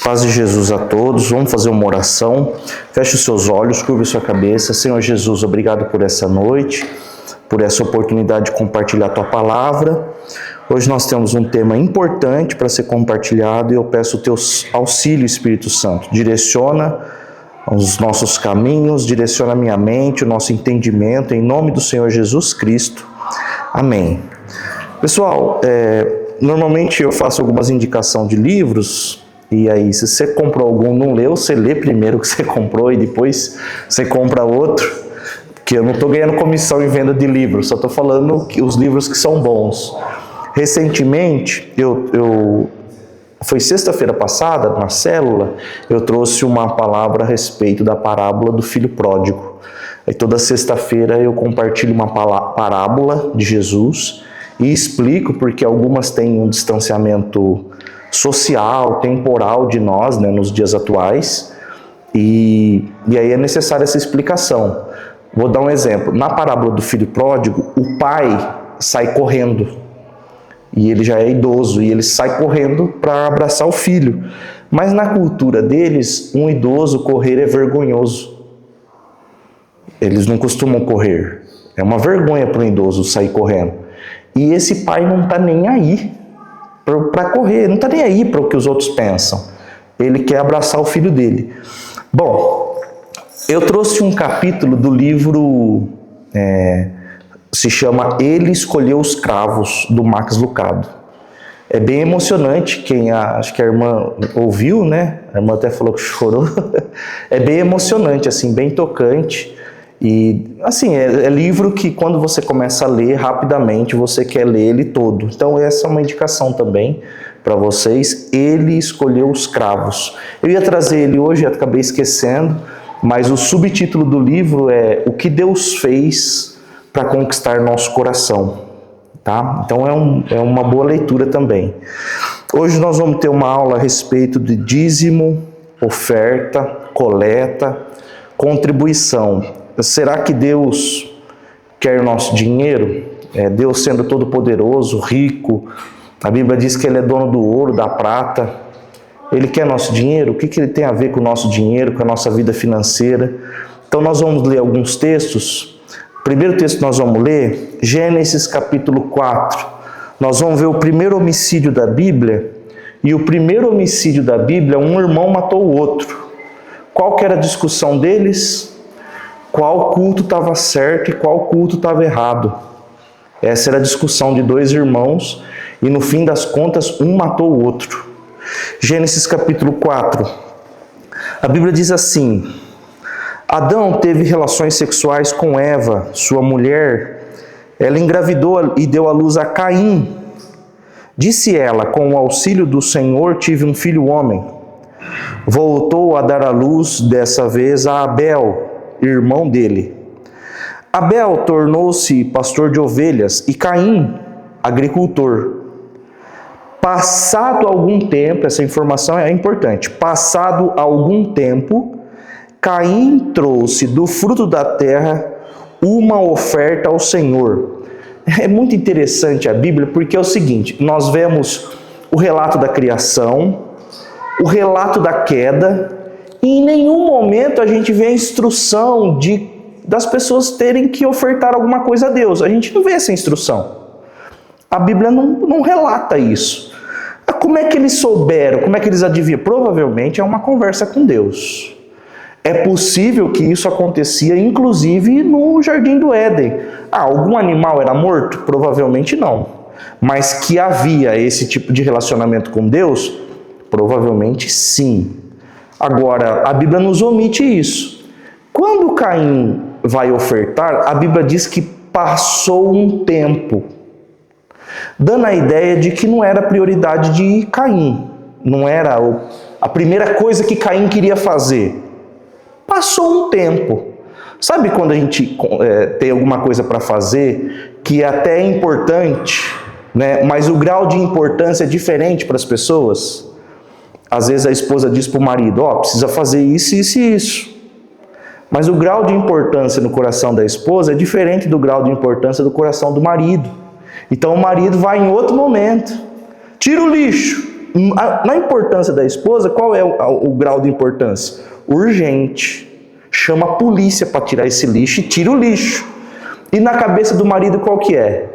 Paz de Jesus a todos. Vamos fazer uma oração. Feche os seus olhos, curve sua cabeça. Senhor Jesus, obrigado por essa noite, por essa oportunidade de compartilhar a Tua palavra. Hoje nós temos um tema importante para ser compartilhado e eu peço o Teu auxílio, Espírito Santo. Direciona os nossos caminhos, direciona a minha mente, o nosso entendimento, em nome do Senhor Jesus Cristo. Amém. Pessoal, normalmente eu faço algumas indicações de livros. E aí, se você comprou algum, não leu, você lê primeiro o que você comprou e depois você compra outro. Porque eu não estou ganhando comissão em venda de livros, só estou falando os livros que são bons. Recentemente, foi sexta-feira passada, na célula, eu trouxe uma palavra a respeito da parábola do filho pródigo. Aí toda sexta-feira eu compartilho uma parábola de Jesus e explico porque algumas têm um distanciamento social, temporal de nós, né, nos dias atuais, e aí é necessária essa explicação. Vou dar um exemplo. Na parábola do filho pródigo, o pai sai correndo, e ele já é idoso, e ele sai correndo para abraçar o filho. Mas na cultura deles, um idoso correr é vergonhoso. Eles não costumam correr. É uma vergonha para um idoso sair correndo. E esse pai não está nem aí para correr, não está nem aí para o que os outros pensam. Ele quer abraçar o filho dele. Bom, eu trouxe um capítulo do livro, se chama Ele Escolheu os Cravos, do Max Lucado. É bem emocionante, acho que a irmã ouviu, né? A irmã até falou que chorou. É bem emocionante, assim, bem tocante. E, assim, é livro que quando você começa a ler rapidamente, você quer ler ele todo. Então, essa é uma indicação também para vocês. Ele Escolheu os Cravos. Eu ia trazer ele hoje, acabei esquecendo, mas o subtítulo do livro é O que Deus fez para conquistar nosso coração. Tá? Então, é uma boa leitura também. Hoje nós vamos ter uma aula a respeito de dízimo, oferta, coleta, contribuição. Será que Deus quer o nosso dinheiro? Deus sendo todo-poderoso, rico, a Bíblia diz que Ele é dono do ouro, da prata. Ele quer nosso dinheiro? O que Ele tem a ver com o nosso dinheiro, com a nossa vida financeira? Então nós vamos ler alguns textos. O primeiro texto que nós vamos ler, Gênesis capítulo 4. Nós vamos ver o primeiro homicídio da Bíblia. E o primeiro homicídio da Bíblia, um irmão matou o outro. Qual que era a discussão deles? Qual culto estava certo e qual culto estava errado. Essa era a discussão de dois irmãos e no fim das contas um matou o outro. Gênesis capítulo 4. A Bíblia diz assim: Adão teve relações sexuais com Eva, sua mulher. Ela engravidou e deu à luz a Caim. Disse ela: com o auxílio do Senhor tive um filho homem. Voltou a dar à luz dessa vez a Abel, irmão dele. Abel tornou-se pastor de ovelhas e Caim, agricultor. Passado algum tempo, essa informação é importante, passado algum tempo, Caim trouxe do fruto da terra uma oferta ao Senhor. É muito interessante a Bíblia porque é o seguinte, nós vemos o relato da criação, o relato da queda, e em nenhum momento a gente vê a instrução das pessoas terem que ofertar alguma coisa a Deus. A gente não vê essa instrução. A Bíblia não relata isso. Como é que eles souberam? Como é que eles adivinham? Provavelmente é uma conversa com Deus. É possível que isso acontecia, inclusive, no Jardim do Éden. Algum animal era morto? Provavelmente não. Mas que havia esse tipo de relacionamento com Deus? Provavelmente sim. Agora, a Bíblia nos omite isso. Quando Caim vai ofertar, a Bíblia diz que passou um tempo, dando a ideia de que não era prioridade de Caim, não era a primeira coisa que Caim queria fazer. Passou um tempo. Sabe quando a gente tem alguma coisa para fazer que até é importante, né? Mas o grau de importância é diferente para as pessoas? Às vezes a esposa diz para o marido, precisa fazer isso, isso e isso. Mas o grau de importância no coração da esposa é diferente do grau de importância do coração do marido. Então o marido vai em outro momento. Tira o lixo. Na importância da esposa, qual é o grau de importância? Urgente. Chama a polícia para tirar esse lixo e tira o lixo. E na cabeça do marido qual que é?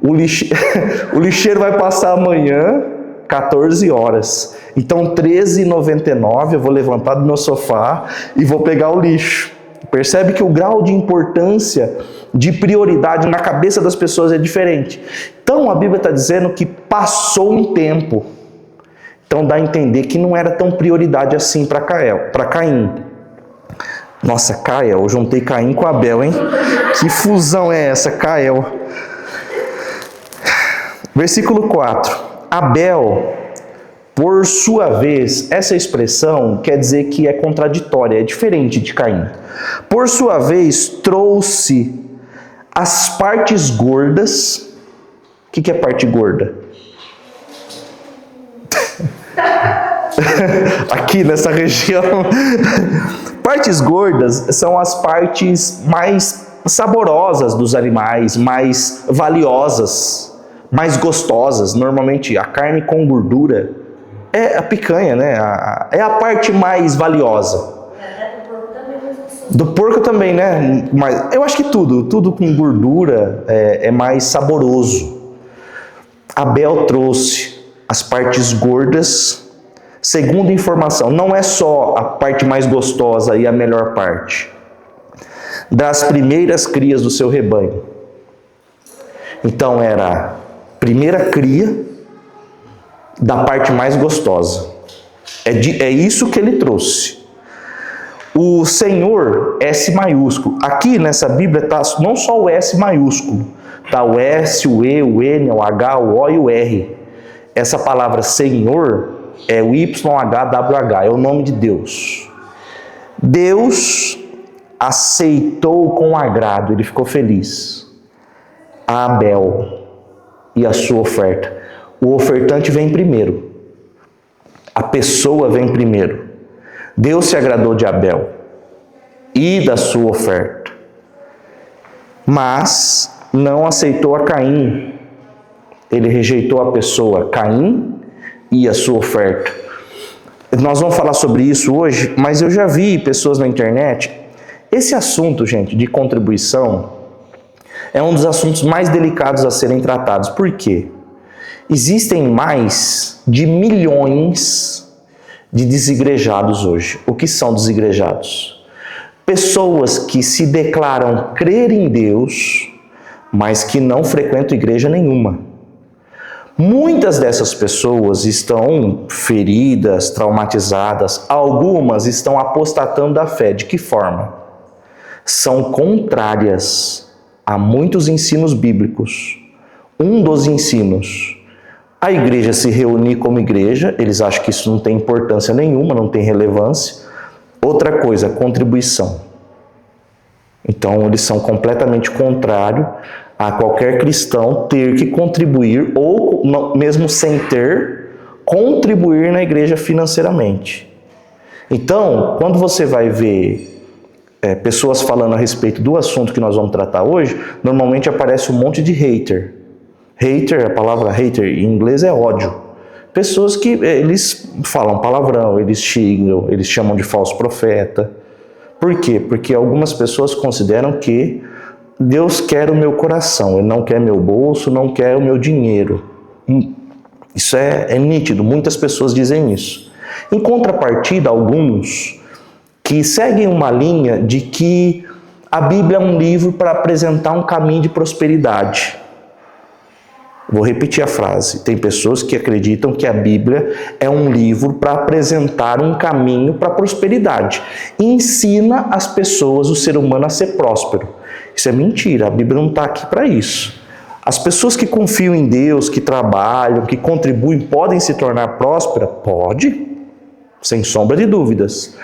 O lixeiro vai passar amanhã 14 horas. Então 13h99 eu vou levantar do meu sofá e vou pegar o lixo. Percebe que o grau de importância, de prioridade na cabeça das pessoas é diferente. Então a Bíblia está dizendo que passou um tempo. Então dá a entender que não era tão prioridade assim para Caim. Nossa, Cael, eu juntei Caim com Abel, hein? Que fusão é essa, Cael? Versículo 4. Abel, por sua vez, essa expressão quer dizer que é contraditória, é diferente de Caim. Por sua vez, trouxe as partes gordas. O que é parte gorda? Aqui nessa região. Partes gordas são as partes mais saborosas dos animais, mais valiosas, mais gostosas. Normalmente a carne com gordura é a picanha, né? É a parte mais valiosa. Do porco também, né? Mas eu acho que tudo com gordura é mais saboroso. Abel trouxe as partes gordas. Segundo informação, não é só a parte mais gostosa e a melhor parte. Das primeiras crias do seu rebanho. Então era a primeira cria da parte mais gostosa. É isso que ele trouxe. O Senhor, S maiúsculo. Aqui nessa Bíblia está não só o S maiúsculo. Está o S, o E, o N, o H, o O e o R. Essa palavra Senhor é o YHWH, é o nome de Deus. Deus aceitou com agrado, ele ficou feliz. A Abel e a sua oferta. O ofertante vem primeiro. A pessoa vem primeiro. Deus se agradou de Abel e da sua oferta. Mas não aceitou a Caim. Ele rejeitou a pessoa Caim e a sua oferta. Nós vamos falar sobre isso hoje, mas eu já vi pessoas na internet. Esse assunto, gente, de contribuição, é um dos assuntos mais delicados a serem tratados. Por quê? Existem mais de milhões de desigrejados hoje. O que são desigrejados? Pessoas que se declaram crer em Deus, mas que não frequentam igreja nenhuma. Muitas dessas pessoas estão feridas, traumatizadas, algumas estão apostatando da fé. De que forma? São contrárias a muitos ensinos bíblicos. Um dos ensinos, a igreja se reunir como igreja, eles acham que isso não tem importância nenhuma, não tem relevância. Outra coisa, contribuição. Então, eles são completamente contrários a qualquer cristão ter que contribuir, ou mesmo sem ter, contribuir na igreja financeiramente. Então, quando você vai ver pessoas falando a respeito do assunto que nós vamos tratar hoje, normalmente aparece um monte de hater. Hater, a palavra hater em inglês é ódio. Pessoas que eles falam palavrão, eles xingam, eles chamam de falso profeta. Por quê? Porque algumas pessoas consideram que Deus quer o meu coração, Ele não quer meu bolso, não quer o meu dinheiro. Isso é nítido, muitas pessoas dizem isso. Em contrapartida, alguns que seguem uma linha de que a Bíblia é um livro para apresentar um caminho de prosperidade. Vou repetir a frase. Tem pessoas que acreditam que a Bíblia é um livro para apresentar um caminho para a prosperidade. Ensina as pessoas, o ser humano, a ser próspero. Isso é mentira, a Bíblia não está aqui para isso. As pessoas que confiam em Deus, que trabalham, que contribuem, podem se tornar prósperas? Pode, sem sombra de dúvidas.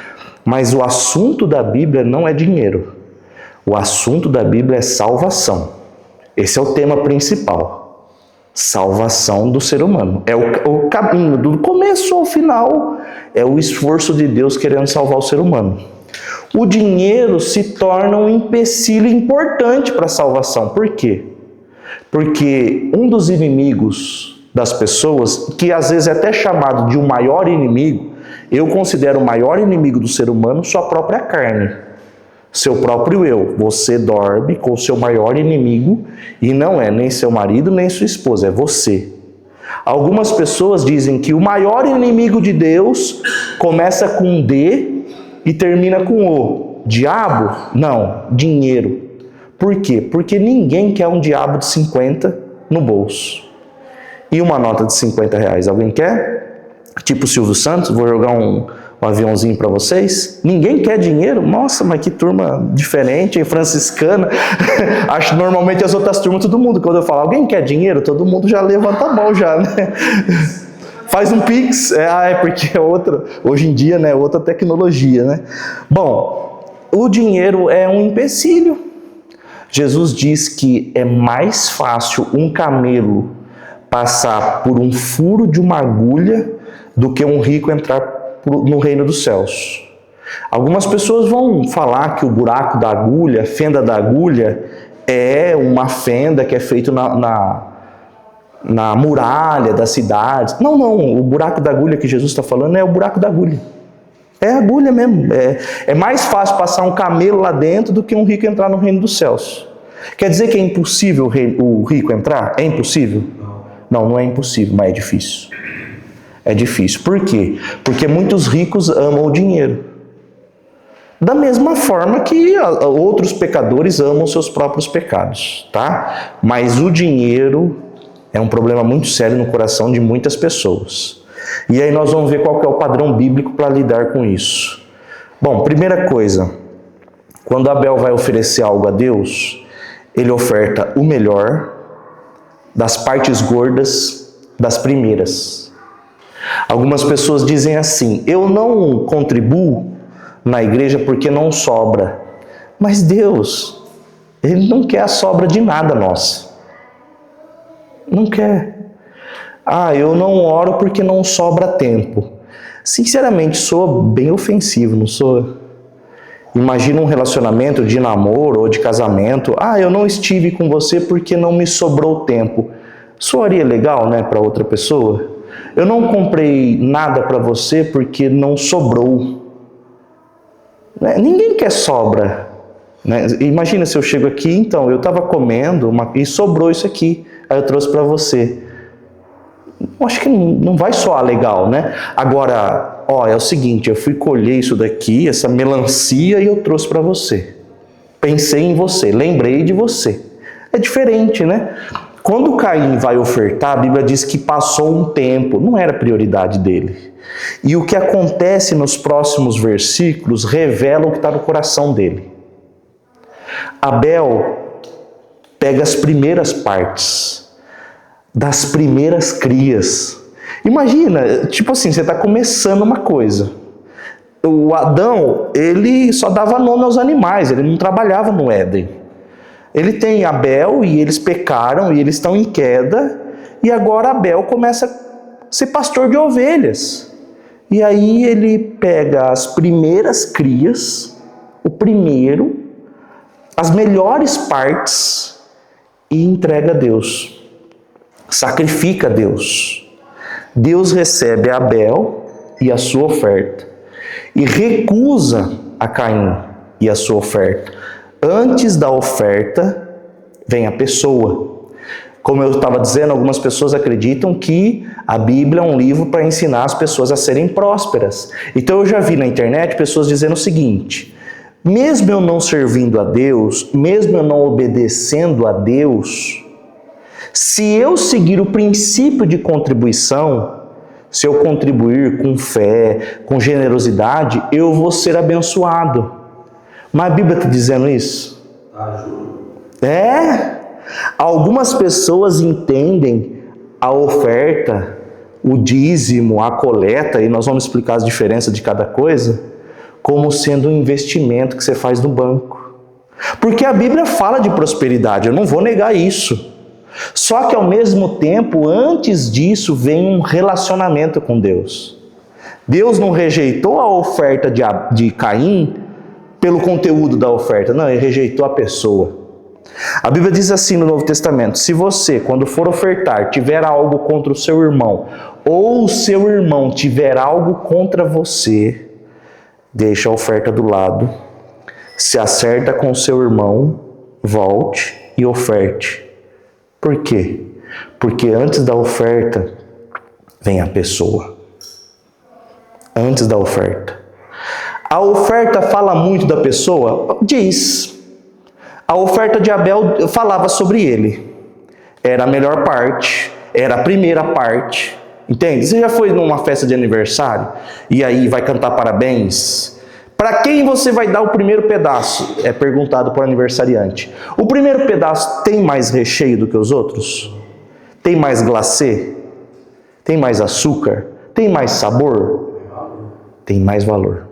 Mas o assunto da Bíblia não é dinheiro. O assunto da Bíblia é salvação. Esse é o tema principal. Salvação do ser humano. É o caminho, do começo ao final, é o esforço de Deus querendo salvar o ser humano. O dinheiro se torna um empecilho importante para a salvação. Por quê? Porque um dos inimigos das pessoas, que às vezes é até chamado de um maior inimigo. Eu considero o maior inimigo do ser humano sua própria carne, seu próprio eu. Você dorme com o seu maior inimigo e não é nem seu marido nem sua esposa, é você. Algumas pessoas dizem que o maior inimigo de Deus começa com um D e termina com O. Diabo? Não, dinheiro. Por quê? Porque ninguém quer um diabo de 50 no bolso. E uma nota de 50 reais, alguém quer? Tipo Silvio Santos, vou jogar um aviãozinho para vocês. Ninguém quer dinheiro? Nossa, mas que turma diferente, hein? Franciscana. Acho que normalmente as outras turmas, todo mundo, quando eu falo, alguém quer dinheiro? Todo mundo já levanta a mão já, né? Faz um Pix. É porque é outra, hoje em dia, né, outra tecnologia, né? Bom, o dinheiro é um empecilho. Jesus diz que é mais fácil um camelo passar por um furo de uma agulha do que um rico entrar no reino dos céus. Algumas pessoas vão falar que o buraco da agulha, a fenda da agulha, é uma fenda que é feita na muralha da cidade. Não, o buraco da agulha que Jesus está falando é o buraco da agulha. É a agulha mesmo. É mais fácil passar um camelo lá dentro do que um rico entrar no reino dos céus. Quer dizer que é impossível o rico entrar? É impossível? Não é impossível, mas é difícil. É difícil. Por quê? Porque muitos ricos amam o dinheiro. Da mesma forma que outros pecadores amam seus próprios pecados, tá? Mas o dinheiro é um problema muito sério no coração de muitas pessoas. E aí nós vamos ver qual que é o padrão bíblico para lidar com isso. Bom, primeira coisa, quando Abel vai oferecer algo a Deus, ele oferta o melhor das partes gordas das primeiras. Algumas pessoas dizem assim, eu não contribuo na igreja porque não sobra. Mas Deus, Ele não quer a sobra de nada nossa. Não quer. Eu não oro porque não sobra tempo. Sinceramente, soa bem ofensivo, não soa? Imagina um relacionamento de namoro ou de casamento. Eu não estive com você porque não me sobrou tempo. Soaria legal, né, para outra pessoa? Eu não comprei nada para você porque não sobrou. Ninguém quer sobra. Né? Imagina se eu chego aqui, então, eu estava comendo e sobrou isso aqui. Aí eu trouxe para você. Eu acho que não vai soar legal, né? Agora, é o seguinte, eu fui colher isso daqui, essa melancia, e eu trouxe para você. Pensei em você, lembrei de você. É diferente, né? Quando Caim vai ofertar, a Bíblia diz que passou um tempo, não era prioridade dele. E o que acontece nos próximos versículos revela o que está no coração dele. Abel pega as primeiras partes, das primeiras crias. Imagina, tipo assim, você está começando uma coisa. O Adão, ele só dava nome aos animais, ele não trabalhava no Éden. Ele tem Abel e eles pecaram e eles estão em queda. E agora Abel começa a ser pastor de ovelhas. E aí ele pega as primeiras crias, o primeiro, as melhores partes e entrega a Deus. Sacrifica a Deus. Deus recebe Abel e a sua oferta. E recusa a Caim e a sua oferta. Antes da oferta, vem a pessoa. Como eu estava dizendo, algumas pessoas acreditam que a Bíblia é um livro para ensinar as pessoas a serem prósperas. Então eu já vi na internet pessoas dizendo o seguinte, mesmo eu não servindo a Deus, mesmo eu não obedecendo a Deus, se eu seguir o princípio de contribuição, se eu contribuir com fé, com generosidade, eu vou ser abençoado. Mas a Bíblia está dizendo isso? Algumas pessoas entendem a oferta, o dízimo, a coleta, e nós vamos explicar as diferenças de cada coisa, como sendo um investimento que você faz no banco. Porque a Bíblia fala de prosperidade, eu não vou negar isso. Só que ao mesmo tempo, antes disso, vem um relacionamento com Deus. Deus não rejeitou a oferta de Caim pelo conteúdo da oferta, não, ele rejeitou a pessoa. A Bíblia diz assim no Novo Testamento: se você, quando for ofertar, tiver algo contra o seu irmão, ou o seu irmão tiver algo contra você, deixa a oferta do lado, se acerta com o seu irmão, volte e oferte. Por quê? Porque antes da oferta vem a pessoa. Antes da oferta. A oferta fala muito da pessoa? Diz. A oferta de Abel falava sobre ele. Era a melhor parte, era a primeira parte. Entende? Você já foi numa festa de aniversário e aí vai cantar parabéns? Para quem você vai dar o primeiro pedaço? É perguntado para o aniversariante. O primeiro pedaço tem mais recheio do que os outros? Tem mais glacê? Tem mais açúcar? Tem mais sabor? Tem mais valor.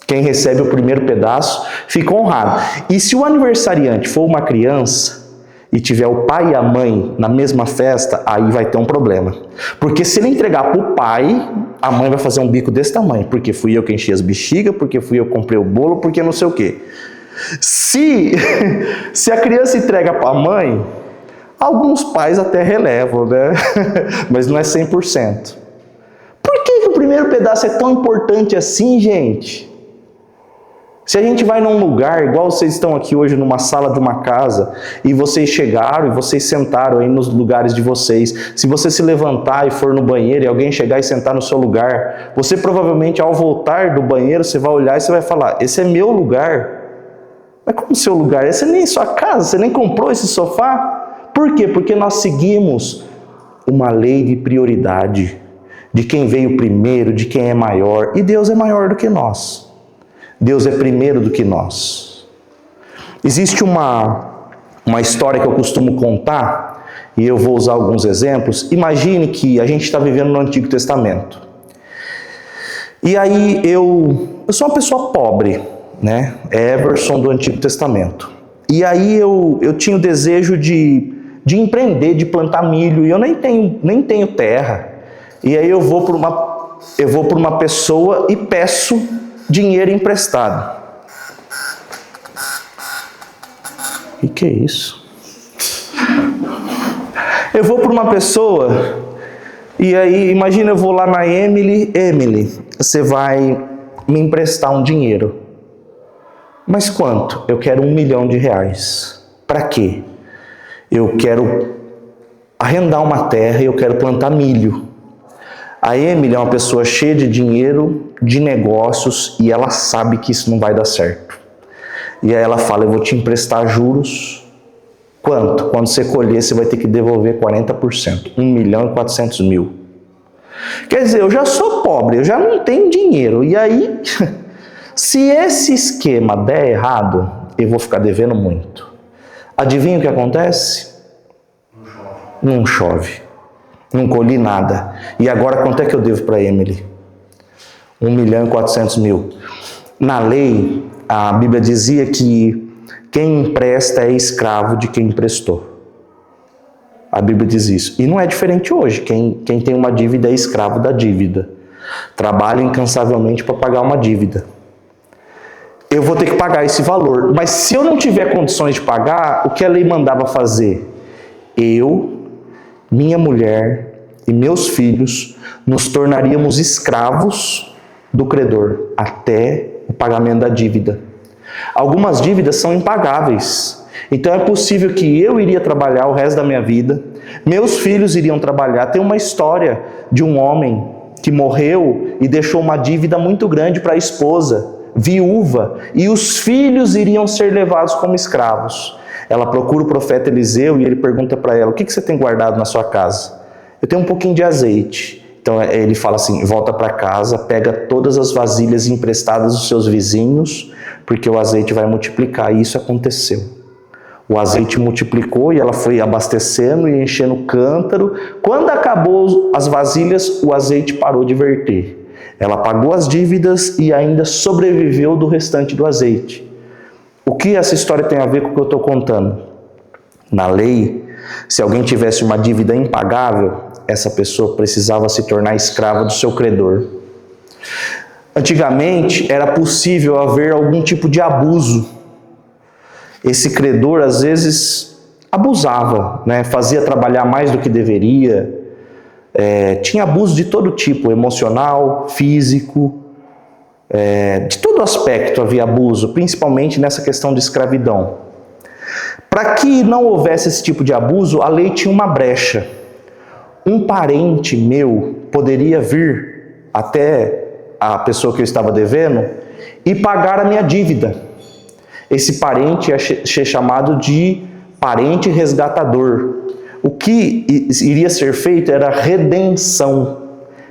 Quem recebe o primeiro pedaço fica honrado. E se o aniversariante for uma criança e tiver o pai e a mãe na mesma festa, aí vai ter um problema. Porque se ele entregar para o pai, a mãe vai fazer um bico desse tamanho. Porque fui eu que enchi as bexigas, porque fui eu que comprei o bolo, porque não sei o quê. Se a criança entrega para a mãe, alguns pais até relevam, né? Mas não é 100%. Por que o primeiro pedaço é tão importante assim, gente? Se a gente vai num lugar, igual vocês estão aqui hoje numa sala de uma casa, e vocês chegaram e vocês sentaram aí nos lugares de vocês, se você se levantar e for no banheiro e alguém chegar e sentar no seu lugar, você provavelmente ao voltar do banheiro, você vai olhar e você vai falar: esse é meu lugar. Mas como seu lugar? Esse nem é sua casa, você nem comprou esse sofá? Por quê? Porque nós seguimos uma lei de prioridade, de quem veio primeiro, de quem é maior, e Deus é maior do que nós. Deus é primeiro do que nós. Existe uma história que eu costumo contar, e eu vou usar alguns exemplos. Imagine que a gente está vivendo no Antigo Testamento. E aí eu sou uma pessoa pobre, né? Everson do Antigo Testamento. E aí eu tinha o desejo de empreender, de plantar milho, e eu nem tenho terra. E aí eu vou por uma pessoa e peço dinheiro emprestado. E que é isso? Eu vou por uma pessoa e aí, imagina, eu vou lá na Emily, você vai me emprestar um dinheiro. Mas quanto? Eu quero R$1 milhão. Para quê? Eu quero arrendar uma terra e eu quero plantar milho. A Emily é uma pessoa cheia de dinheiro, de negócios, e ela sabe que isso não vai dar certo. E aí ela fala: eu vou te emprestar juros. Quanto? Quando você colher, você vai ter que devolver 40%. 1.400.000. Quer dizer, eu já sou pobre, eu já não tenho dinheiro. E aí, se esse esquema der errado, eu vou ficar devendo muito. Adivinha o que acontece? Não chove. Não colhi nada. E agora quanto é que eu devo para a Emily? 1.400.000. Na lei, a Bíblia dizia que quem empresta é escravo de quem emprestou. A Bíblia diz isso. E não é diferente hoje. Quem tem uma dívida é escravo da dívida. Trabalha incansavelmente para pagar uma dívida. Eu vou ter que pagar esse valor. Mas se eu não tiver condições de pagar, o que a lei mandava fazer? Eu, minha mulher e meus filhos nos tornaríamos escravos do credor até o pagamento da dívida. Algumas dívidas são impagáveis. Então é possível que eu iria trabalhar o resto da minha vida, meus filhos iriam trabalhar. Tem uma história de um homem que morreu e deixou uma dívida muito grande para a esposa, viúva, e os filhos iriam ser levados como escravos. Ela procura o profeta Eliseu e ele pergunta para ela: o que você tem guardado na sua casa? Eu tenho um pouquinho de azeite. Então ele fala assim: volta para casa, pega todas as vasilhas emprestadas dos seus vizinhos, porque o azeite vai multiplicar. E isso aconteceu. O azeite multiplicou e ela foi abastecendo e enchendo o cântaro. Quando acabou as vasilhas, o azeite parou de verter. Ela pagou as dívidas e ainda sobreviveu do restante do azeite. O que essa história tem a ver com o que eu estou contando? Na lei, se alguém tivesse uma dívida impagável, essa pessoa precisava se tornar escrava do seu credor. Antigamente, era possível haver algum tipo de abuso. Esse credor, às vezes, abusava, né? Fazia trabalhar mais do que deveria, tinha abuso de todo tipo, emocional, físico, de todo aspecto havia abuso, principalmente nessa questão de escravidão. Para que não houvesse esse tipo de abuso, a lei tinha uma brecha. Um parente meu poderia vir até a pessoa que eu estava devendo e pagar a minha dívida. Esse parente ia ser chamado de parente resgatador. O que iria ser feito era redenção,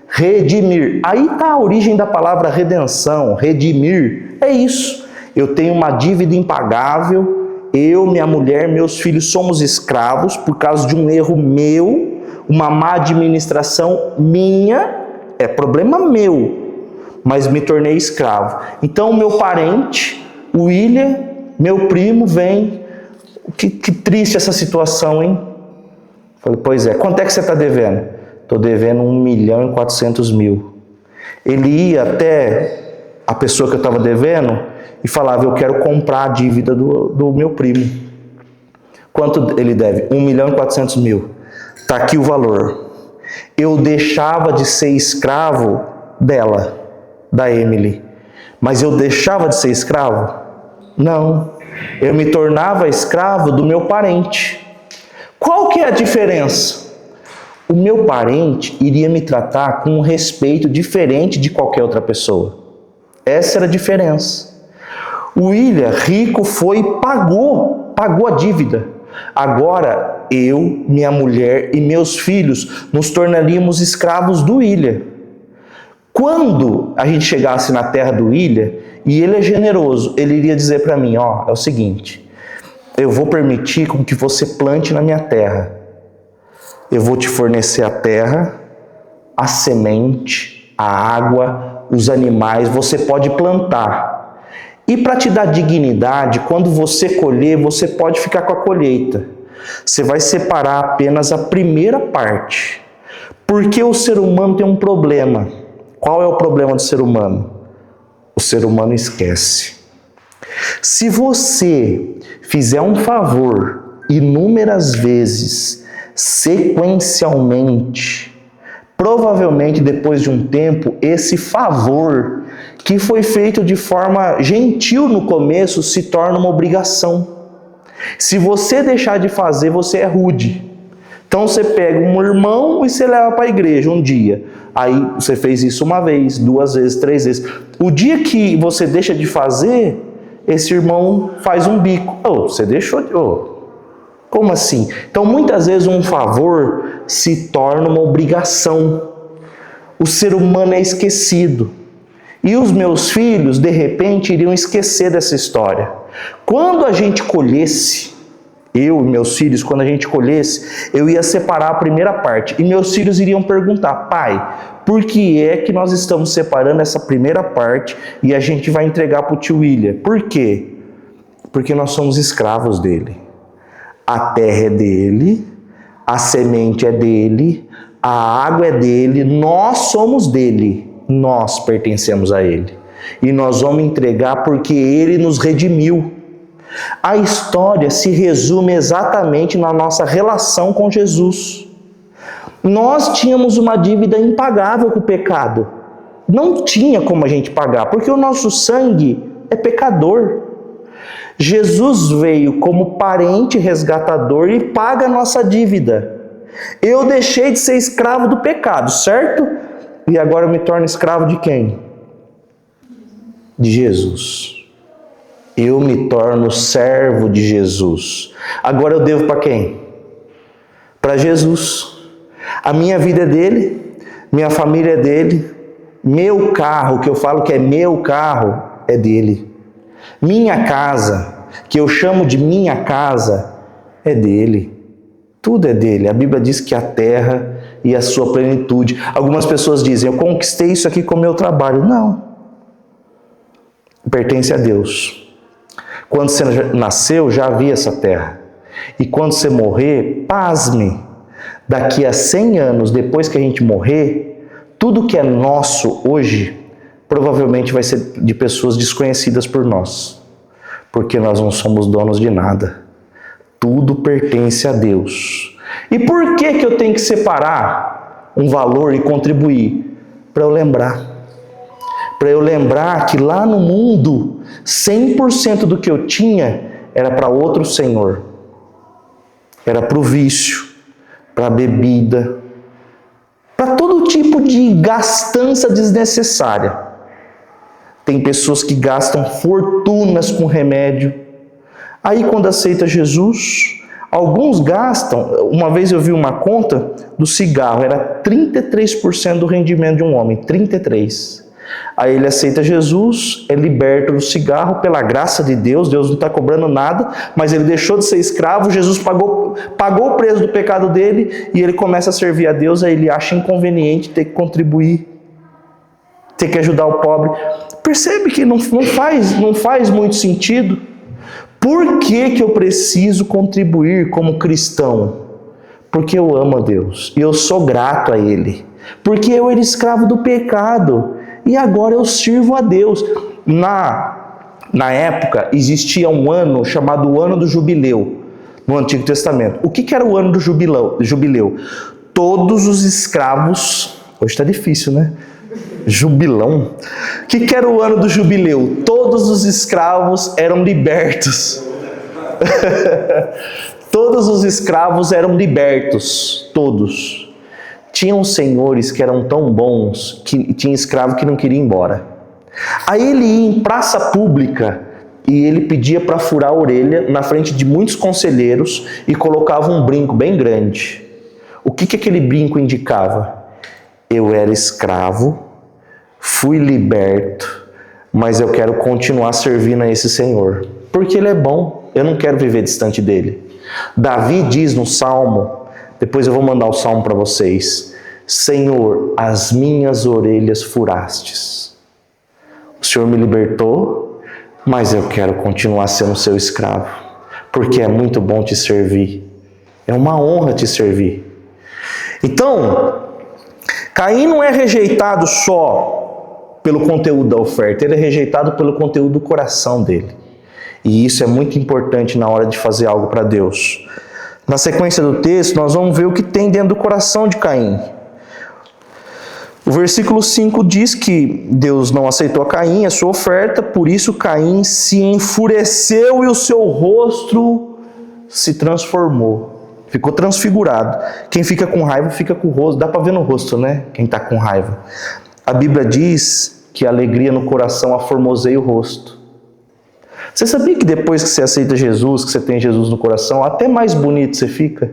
redimir. Aí está a origem da palavra redenção, redimir. É isso. Eu tenho uma dívida impagável, eu, minha mulher, meus filhos somos escravos por causa de um erro meu, uma má administração minha, é problema meu, mas me tornei escravo. Então, meu parente, o William, meu primo, vem. Que triste essa situação, hein? Falei, pois é, quanto é que você está devendo? Estou devendo 1.400.000. Ele ia até a pessoa que eu estava devendo e falava, eu quero comprar a dívida do meu primo. Quanto ele deve? 1.400.000. Está aqui o valor. Eu deixava de ser escravo dela, da Emily. Mas eu deixava de ser escravo? Não. Eu me tornava escravo do meu parente. Qual que é a diferença? O meu parente iria me tratar com um respeito diferente de qualquer outra pessoa. Essa era a diferença. O William, rico, foi e pagou a dívida. Agora, eu, minha mulher e meus filhos nos tornaríamos escravos do William. Quando a gente chegasse na terra do William, e ele é generoso, ele iria dizer para mim, é o seguinte, eu vou permitir com que você plante na minha terra. Eu vou te fornecer a terra, a semente, a água, os animais, você pode plantar. E para te dar dignidade, quando você colher, você pode ficar com a colheita. Você vai separar apenas a primeira parte. Porque o ser humano tem um problema. Qual é o problema do ser humano? O ser humano esquece. Se você fizer um favor inúmeras vezes, sequencialmente, provavelmente depois de um tempo, esse favor que foi feito de forma gentil no começo se torna uma obrigação. Se você deixar de fazer, você é rude. Então você pega um irmão e você leva para a igreja um dia. Aí você fez isso uma vez, 2 vezes, 3 vezes. O dia que você deixa de fazer, esse irmão faz um bico. Você deixou de... Como assim? Então muitas vezes um favor se torna uma obrigação. O ser humano é esquecido. E os meus filhos, de repente, iriam esquecer dessa história. Quando a gente colhesse, eu e meus filhos, quando a gente colhesse, eu ia separar a primeira parte. E meus filhos iriam perguntar, pai, por que é que nós estamos separando essa primeira parte e a gente vai entregar para o tio William? Por quê? Porque nós somos escravos dele. A terra é dele, a semente é dele, a água é dele, nós somos dele, nós pertencemos a ele. E nós vamos entregar porque ele nos redimiu. A história se resume exatamente na nossa relação com Jesus. Nós tínhamos uma dívida impagável com o pecado. Não tinha como a gente pagar, porque o nosso sangue é pecador. Jesus veio como parente resgatador e paga a nossa dívida. Eu deixei de ser escravo do pecado, certo? E agora eu me torno escravo de quem? De Jesus. Eu me torno servo de Jesus. Agora eu devo para quem? Para Jesus. A minha vida é dele, minha família é dele, meu carro, que eu falo que é meu carro, é dele. Minha casa, que eu chamo de minha casa, é dele. Tudo é dele. A Bíblia diz que a terra e a sua plenitude. Algumas pessoas dizem, eu conquistei isso aqui com o meu trabalho. Não. Pertence a Deus. Quando você nasceu, já havia essa terra. E quando você morrer, pasme. Daqui a 100 anos, depois que a gente morrer, tudo que é nosso hoje, provavelmente vai ser de pessoas desconhecidas por nós. Porque nós não somos donos de nada. Tudo pertence a Deus. E por que eu tenho que separar um valor e contribuir? Para eu lembrar. Para eu lembrar que lá no mundo, 100% do que eu tinha era para outro senhor. Era para o vício, para a bebida, para todo tipo de gastança desnecessária. Tem pessoas que gastam fortunas com remédio. Aí quando aceita Jesus, alguns gastam. Uma vez eu vi uma conta do cigarro, era 33% do rendimento de um homem, 33%. Aí ele aceita Jesus, é liberto do cigarro pela graça de Deus, Deus não está cobrando nada, mas ele deixou de ser escravo, Jesus pagou o preço do pecado dele e ele começa a servir a Deus, aí ele acha inconveniente ter que contribuir, ter que ajudar o pobre. Percebe que não faz muito sentido? Por que eu preciso contribuir como cristão? Porque eu amo a Deus e eu sou grato a Ele. Porque eu era escravo do pecado e agora eu sirvo a Deus. Na época existia um ano chamado o Ano do Jubileu no Antigo Testamento. O que era o Ano do Jubileu? Todos os escravos... Hoje está difícil, né? Jubilão. O que era o Ano do Jubileu? Todos os escravos eram libertos. Todos os escravos eram libertos. Todos. Tinham senhores que eram tão bons que tinha escravo que não queria ir embora. Aí ele ia em praça pública e ele pedia para furar a orelha na frente de muitos conselheiros e colocava um brinco bem grande. O que aquele brinco indicava? Eu era escravo, fui liberto, mas eu quero continuar servindo a esse Senhor. Porque Ele é bom, eu não quero viver distante dEle. Davi diz no Salmo, depois eu vou mandar o Salmo para vocês: Senhor, as minhas orelhas furastes. O Senhor me libertou, mas eu quero continuar sendo seu escravo. Porque é muito bom te servir. É uma honra te servir. Então, Caim não é rejeitado só pelo conteúdo da oferta, ele é rejeitado pelo conteúdo do coração dele. E isso é muito importante na hora de fazer algo para Deus. Na sequência do texto, nós vamos ver o que tem dentro do coração de Caim. O versículo 5 diz que Deus não aceitou a Caim, a sua oferta, por isso Caim se enfureceu e o seu rosto se transformou. Ficou transfigurado. Quem fica com raiva, fica com o rosto. Dá para ver no rosto, né? Quem está com raiva. A Bíblia diz que a alegria no coração aformoseia o rosto. Você sabia que depois que você aceita Jesus, que você tem Jesus no coração, até mais bonito você fica?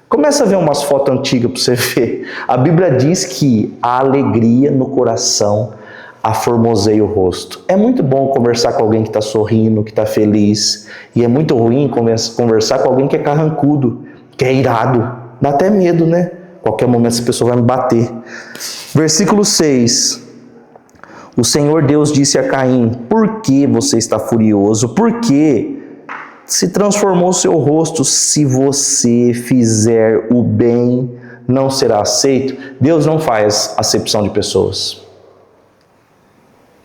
Começa a ver umas fotos antigas para você ver. A Bíblia diz que a alegria no coração aformoseia o rosto. É muito bom conversar com alguém que está sorrindo, que está feliz. E é muito ruim conversar com alguém que é carrancudo, que é irado. Dá até medo, né? Qualquer momento essa pessoa vai me bater. Versículo 6. O Senhor Deus disse a Caim: por que você está furioso? Por que se transformou o seu rosto? Se você fizer o bem, não será aceito. Deus não faz acepção de pessoas.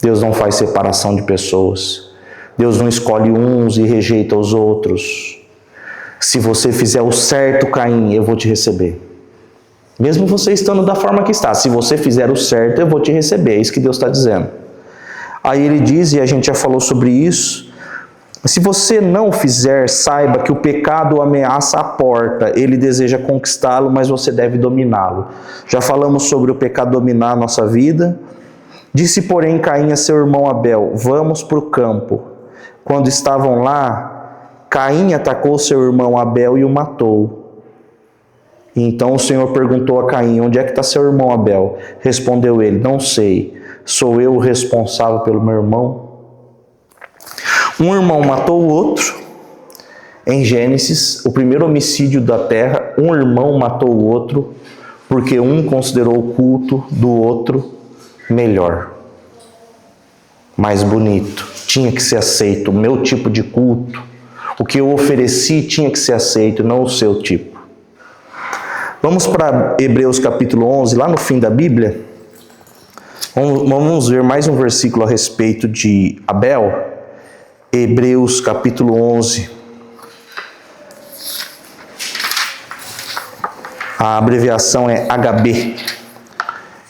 Deus não faz separação de pessoas. Deus não escolhe uns e rejeita os outros. Se você fizer o certo, Caim, eu vou te receber. Mesmo você estando da forma que está. Se você fizer o certo, eu vou te receber. É isso que Deus está dizendo. Aí ele diz, e a gente já falou sobre isso: se você não o fizer, saiba que o pecado ameaça a porta. Ele deseja conquistá-lo, mas você deve dominá-lo. Já falamos sobre o pecado dominar a nossa vida. Disse, porém, Caim a seu irmão Abel: vamos para o campo. Quando estavam lá, Caim atacou seu irmão Abel e o matou. Então o Senhor perguntou a Caim: onde é que está seu irmão Abel? Respondeu ele: não sei, sou eu o responsável pelo meu irmão? Um irmão matou o outro. Em Gênesis, o primeiro homicídio da terra, um irmão matou o outro, porque um considerou o culto do outro melhor, mais bonito, tinha que ser aceito. O meu tipo de culto, o que eu ofereci tinha que ser aceito, não o seu tipo. Vamos para Hebreus capítulo 11, lá no fim da Bíblia. Vamos ver mais um versículo a respeito de Abel. Hebreus capítulo 11. A abreviação é HB.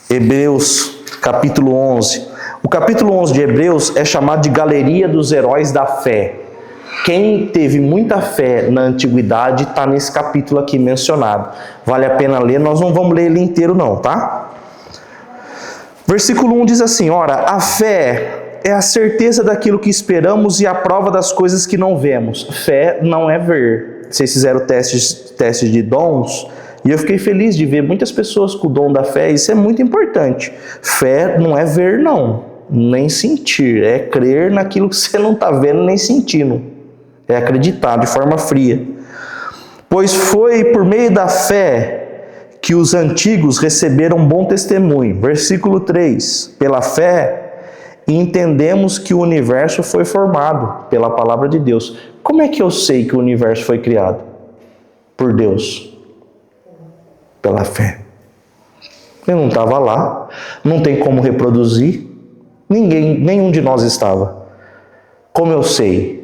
Hebreus capítulo 11. O capítulo 11 de Hebreus é chamado de Galeria dos Heróis da Fé. Quem teve muita fé na antiguidade está nesse capítulo aqui mencionado. Vale a pena ler, nós não vamos ler ele inteiro não, tá? Versículo 1 diz assim: ora, a fé é a certeza daquilo que esperamos e a prova das coisas que não vemos. Fé não é ver. Vocês fizeram testes de dons, e eu fiquei feliz de ver muitas pessoas com o dom da fé. Isso é muito importante. Fé não é ver não, nem sentir. É crer naquilo que você não está vendo nem sentindo. É acreditar de forma fria. Pois foi por meio da fé que os antigos receberam bom testemunho. Versículo 3. Pela fé, entendemos que o universo foi formado pela palavra de Deus. Como é que eu sei que o universo foi criado? Por Deus. Pela fé. Eu não estava lá, não tem como reproduzir, nenhum de nós estava. Como eu sei?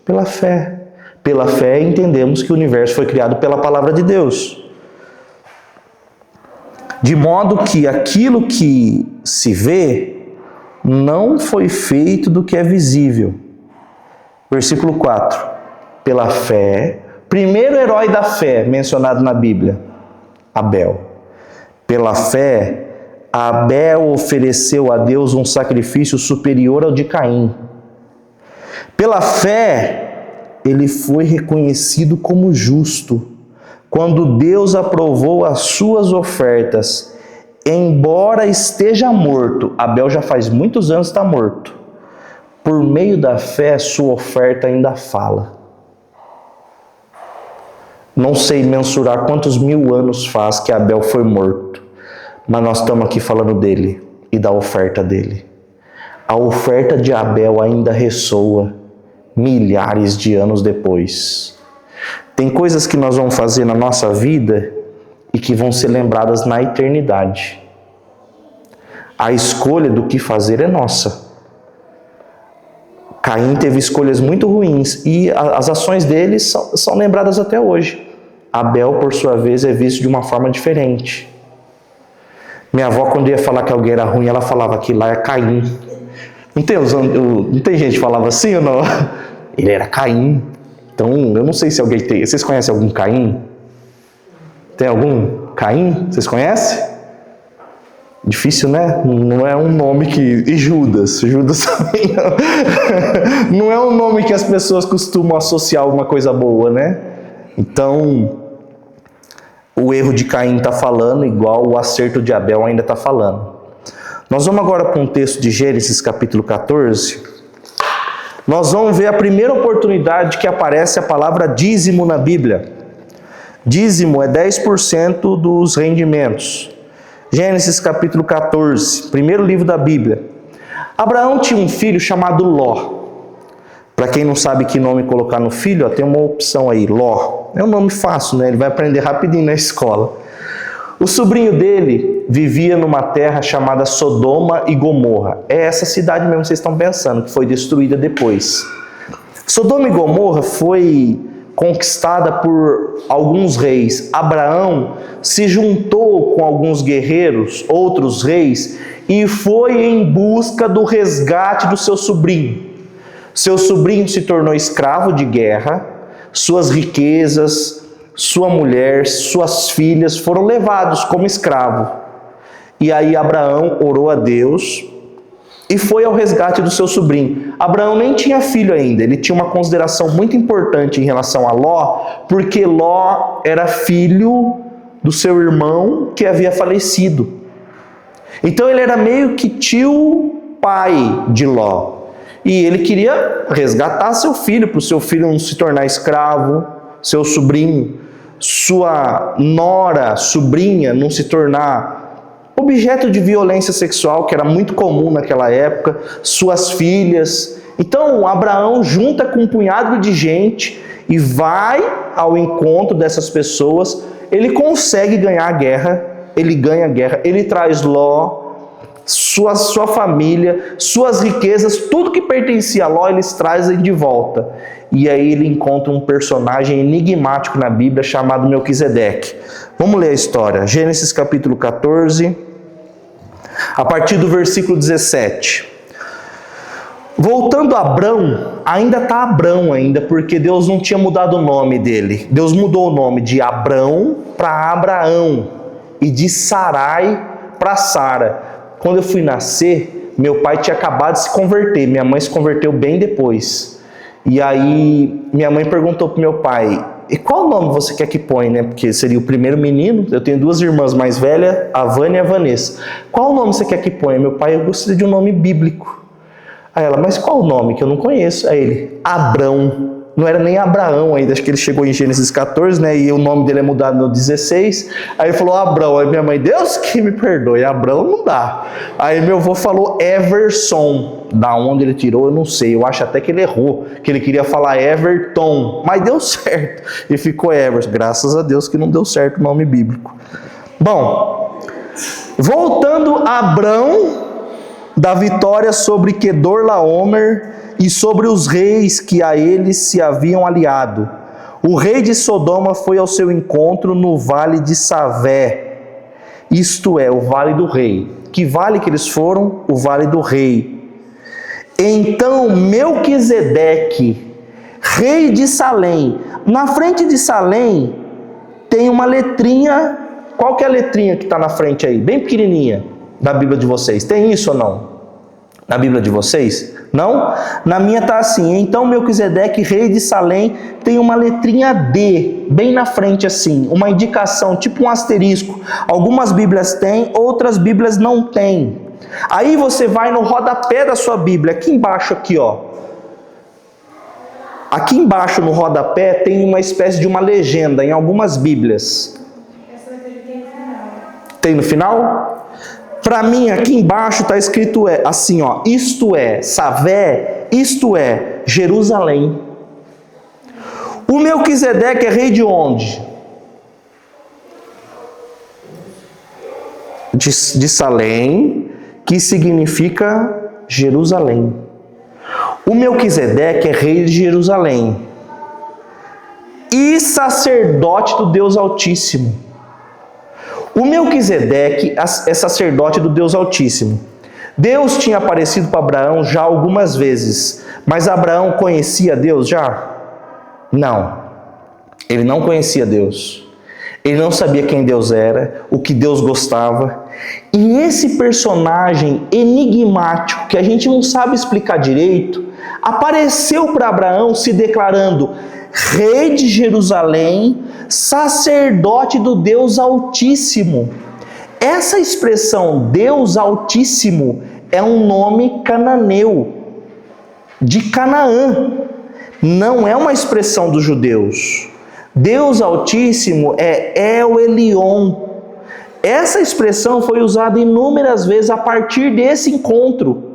Pela fé. Pela fé entendemos que o universo foi criado pela palavra de Deus. De modo que aquilo que se vê não foi feito do que é visível. Versículo 4. Pela fé, primeiro herói da fé mencionado na Bíblia, Abel. Pela fé, Abel ofereceu a Deus um sacrifício superior ao de Caim. Pela fé, ele foi reconhecido como justo, quando Deus aprovou as suas ofertas, embora esteja morto. Abel já faz muitos anos que está morto. Por meio da fé, sua oferta ainda fala. Não sei mensurar quantos 1000 anos faz que Abel foi morto, mas nós estamos aqui falando dele e da oferta dele. A oferta de Abel ainda ressoa milhares de anos depois. Tem coisas que nós vamos fazer na nossa vida e que vão ser lembradas na eternidade. A escolha do que fazer é nossa. Caim teve escolhas muito ruins e as ações dele são lembradas até hoje. Abel, por sua vez, é visto de uma forma diferente. Minha avó, quando ia falar que alguém era ruim, ela falava que lá é Caim. Não tem gente que falava assim ou não? Ele era Caim. Então, eu não sei se alguém tem. Vocês conhecem algum Caim? Tem algum Caim? Vocês conhecem? Difícil, né? Não é um nome que... E Judas? Judas também não. Não é um nome que as pessoas costumam associar alguma coisa boa, né? Então, o erro de Caim está falando igual o acerto de Abel ainda está falando. Nós vamos agora para um texto de Gênesis capítulo 14. Nós vamos ver a primeira oportunidade que aparece a palavra dízimo na Bíblia. Dízimo é 10% dos rendimentos. Gênesis capítulo 14, primeiro livro da Bíblia. Abraão tinha um filho chamado Ló. Para quem não sabe que nome colocar no filho, tem uma opção aí, Ló. É um nome fácil, né? Ele vai aprender rapidinho na escola. O sobrinho dele vivia numa terra chamada Sodoma e Gomorra. É essa cidade mesmo que vocês estão pensando, que foi destruída depois. Sodoma e Gomorra foi conquistada por alguns reis. Abraão se juntou com alguns guerreiros, outros reis, e foi em busca do resgate do seu sobrinho. Seu sobrinho se tornou escravo de guerra, suas riquezas, sua mulher, suas filhas foram levados como escravo. E aí Abraão orou a Deus e foi ao resgate do seu sobrinho. Abraão nem tinha filho ainda, ele tinha uma consideração muito importante em relação a Ló, porque Ló era filho do seu irmão que havia falecido. Então ele era meio que tio-pai de Ló. E ele queria resgatar seu filho, para o seu filho não se tornar escravo, seu sobrinho, sua nora, sobrinha, não se tornar objeto de violência sexual, que era muito comum naquela época, suas filhas. Então Abraão junta com um punhado de gente e vai ao encontro dessas pessoas. Ele consegue ganhar a guerra, ele ganha a guerra, ele traz Ló, sua família, suas riquezas, tudo que pertencia a Ló, eles trazem de volta. E aí ele encontra um personagem enigmático na Bíblia chamado Melquisedeque. Vamos ler a história. Gênesis capítulo 14, a partir do versículo 17. Voltando a Abrão, ainda está Abrão ainda, porque Deus não tinha mudado o nome dele. Deus mudou o nome de Abrão para Abraão e de Sarai para Sara. Quando eu fui nascer, meu pai tinha acabado de se converter, minha mãe se converteu bem depois. E aí minha mãe perguntou para meu pai, e qual nome você quer que põe, né? Porque seria o primeiro menino, eu tenho duas irmãs mais velhas, a Vânia e a Vanessa. Qual nome você quer que ponha? Meu pai, eu gostaria de um nome bíblico. Aí ela, mas qual o nome que eu não conheço? Aí ele, Abrão. Não era nem Abraão ainda, acho que ele chegou em Gênesis 14, né? E o nome dele é mudado no 16. Aí ele falou Abrão. Aí minha mãe, Deus que me perdoe, Abrão não dá. Aí meu avô falou Everson. Da onde ele tirou, eu não sei. Eu acho até que ele errou, que ele queria falar Everton, mas deu certo. E ficou Everson. Graças a Deus que não deu certo o nome bíblico. Bom, voltando a Abrão, da vitória sobre Quedorlaomer e sobre os reis que a eles se haviam aliado. O rei de Sodoma foi ao seu encontro no vale de Savé, isto é, o vale do rei. Que vale que eles foram? O vale do rei. Então Melquisedeque, rei de Salém, na frente de Salém tem uma letrinha. Qual que é a letrinha que está na frente aí? Bem pequenininha, da Bíblia de vocês. Tem isso ou não? Na Bíblia de vocês? Não? Na minha está assim. Então Melquisedeque, rei de Salém, tem uma letrinha D, bem na frente assim, uma indicação, tipo um asterisco. Algumas Bíblias têm, outras Bíblias não têm. Aí você vai no rodapé da sua Bíblia, aqui embaixo aqui, ó. Aqui embaixo no rodapé tem uma espécie de uma legenda em algumas Bíblias. Essa letra tem no final. Tem no final? Para mim, aqui embaixo está escrito assim, ó, isto é, Savé, isto é, Jerusalém. O Melquisedeque é rei de onde? De Salém, que significa Jerusalém. O Melquisedeque é rei de Jerusalém e sacerdote do Deus Altíssimo. O Melquisedeque é sacerdote do Deus Altíssimo. Deus tinha aparecido para Abraão já algumas vezes, mas Abraão conhecia Deus já? Não. Ele não conhecia Deus. Ele não sabia quem Deus era, o que Deus gostava. E esse personagem enigmático, que a gente não sabe explicar direito, apareceu para Abraão se declarando rei de Jerusalém, sacerdote do Deus Altíssimo. Essa expressão Deus Altíssimo é um nome cananeu, de Canaã. Não é uma expressão dos judeus. Deus Altíssimo é El Elyon. Essa expressão foi usada inúmeras vezes a partir desse encontro.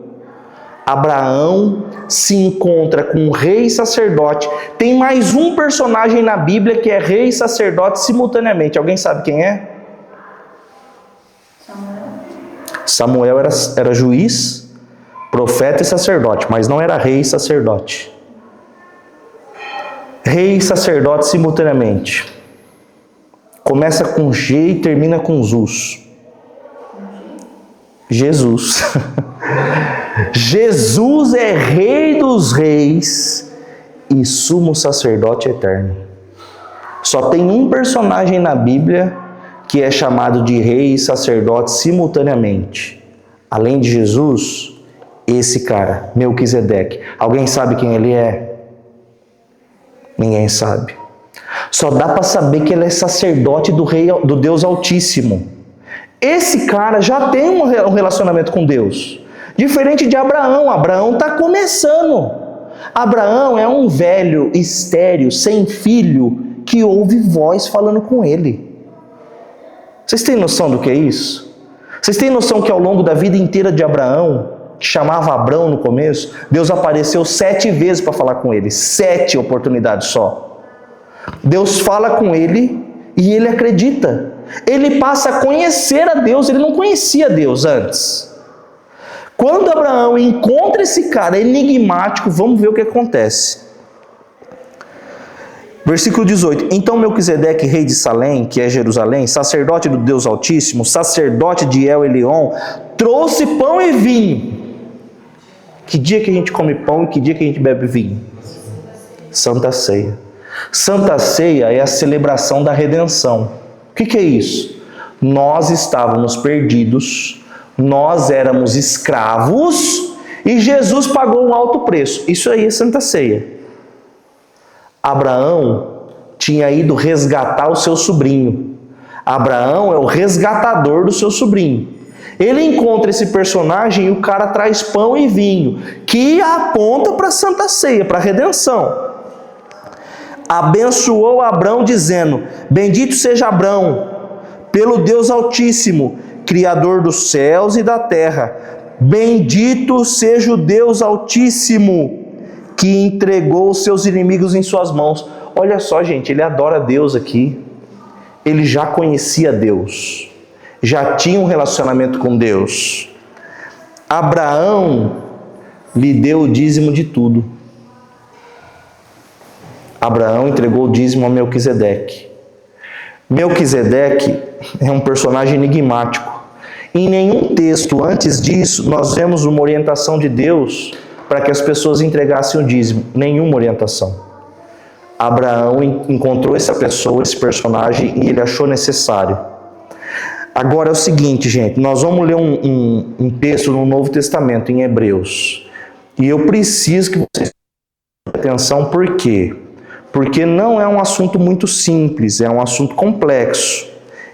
Abraão se encontra com um rei e sacerdote. Tem mais um personagem na Bíblia que é rei e sacerdote simultaneamente. Alguém sabe quem é? Samuel era juiz, profeta e sacerdote, mas não era rei e sacerdote. Rei e sacerdote simultaneamente. Começa com G e termina com Zus. Jesus. Jesus é rei dos reis e sumo sacerdote eterno. Só tem um personagem na Bíblia que é chamado de rei e sacerdote simultaneamente. Além de Jesus, esse cara, Melquisedeque. Alguém sabe quem ele é? Ninguém sabe. Só dá para saber que ele é sacerdote do Deus Altíssimo. Esse cara já tem um relacionamento com Deus. Diferente de Abraão. Abraão está começando. Abraão é um velho estéril, sem filho, que ouve voz falando com ele. Vocês têm noção do que é isso? Vocês têm noção que ao longo da vida inteira de Abraão, que chamava Abrão no começo, Deus apareceu 7 vezes para falar com ele. 7 oportunidades só. Deus fala com ele e ele acredita. Ele passa a conhecer a Deus. Ele não conhecia Deus antes. Quando Abraão encontra esse cara enigmático, vamos ver o que acontece. Versículo 18. Então Melquisedeque, rei de Salém, que é Jerusalém, sacerdote do Deus Altíssimo, sacerdote de El Elyon, trouxe pão e vinho. Que dia que a gente come pão e que dia que a gente bebe vinho? Santa Ceia. Santa Ceia é a celebração da redenção. O que é isso? Nós estávamos perdidos, nós éramos escravos e Jesus pagou um alto preço. Isso aí é Santa Ceia. Abraão tinha ido resgatar o seu sobrinho. Abraão é o resgatador do seu sobrinho. Ele encontra esse personagem e o cara traz pão e vinho, que aponta para a Santa Ceia, para a redenção. Abençoou Abrão dizendo: bendito seja Abrão, pelo Deus Altíssimo, Criador dos céus e da terra. Bendito seja o Deus Altíssimo, que entregou os seus inimigos em suas mãos. Olha só, gente, ele adora Deus aqui. Ele já conhecia Deus, já tinha um relacionamento com Deus. Abraão lhe deu o dízimo de tudo. Abraão entregou o dízimo a Melquisedeque. Melquisedeque é um personagem enigmático. Em nenhum texto antes disso nós vemos uma orientação de Deus para que as pessoas entregassem o dízimo. Nenhuma orientação. Abraão encontrou essa pessoa, esse personagem, e ele achou necessário. Agora é o seguinte, gente, nós vamos ler um texto no Novo Testamento, em Hebreus. E eu preciso que vocês prestem atenção, por quê? Porque não é um assunto muito simples, é um assunto complexo.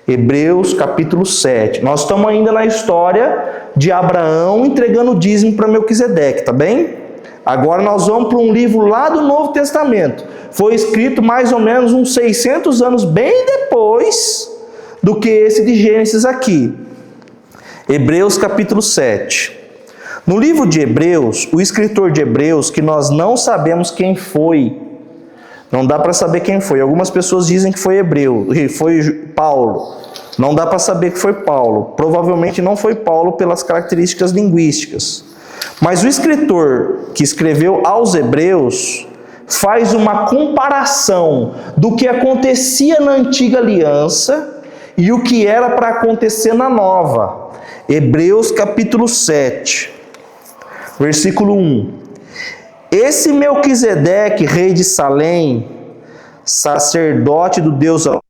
Hebreus capítulo 7. Nós estamos ainda na história de Abraão entregando o dízimo para Melquisedeque, tá bem? Agora nós vamos para um livro lá do Novo Testamento. Foi escrito mais ou menos uns 600 anos bem depois do que esse de Gênesis aqui. Hebreus capítulo 7. No livro de Hebreus, o escritor de Hebreus, que nós não sabemos quem foi, não dá para saber quem foi. Algumas pessoas dizem que foi foi Paulo. Não dá para saber que foi Paulo. Provavelmente não foi Paulo pelas características linguísticas. Mas o escritor que escreveu aos Hebreus faz uma comparação do que acontecia na antiga aliança e o que era para acontecer na nova. Hebreus capítulo 7, versículo 1. Esse Melquisedeque, rei de Salém, sacerdote do Deus Altíssimo,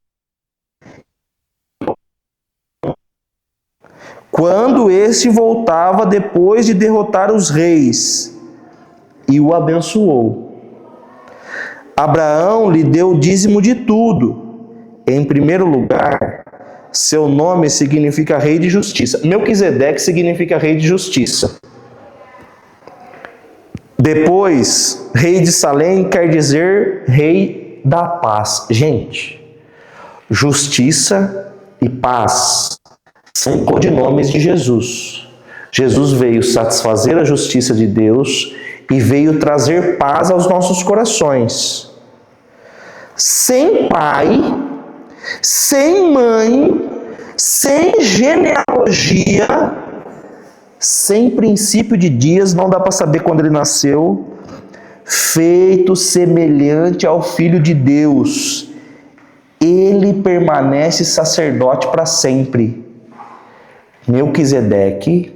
quando este voltava depois de derrotar os reis, e o abençoou. Abraão lhe deu o dízimo de tudo. Em primeiro lugar, seu nome significa rei de justiça. Melquisedeque significa rei de justiça. Depois, rei de Salém quer dizer rei da paz. Gente, justiça e paz são codinomes de Jesus. Jesus veio satisfazer a justiça de Deus e veio trazer paz aos nossos corações. Sem pai, sem mãe, sem genealogia, sem princípio de dias, não dá para saber quando ele nasceu, feito semelhante ao Filho de Deus, ele permanece sacerdote para sempre. Melquisedeque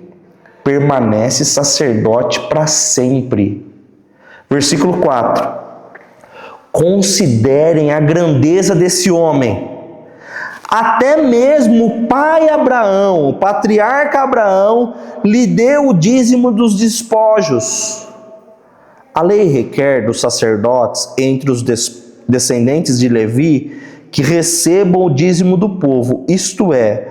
permanece sacerdote para sempre. Versículo 4. Considerem a grandeza desse homem. Até mesmo o pai Abraão, o patriarca Abraão, lhe deu o dízimo dos despojos. A lei requer dos sacerdotes entre os descendentes de Levi que recebam o dízimo do povo, isto é,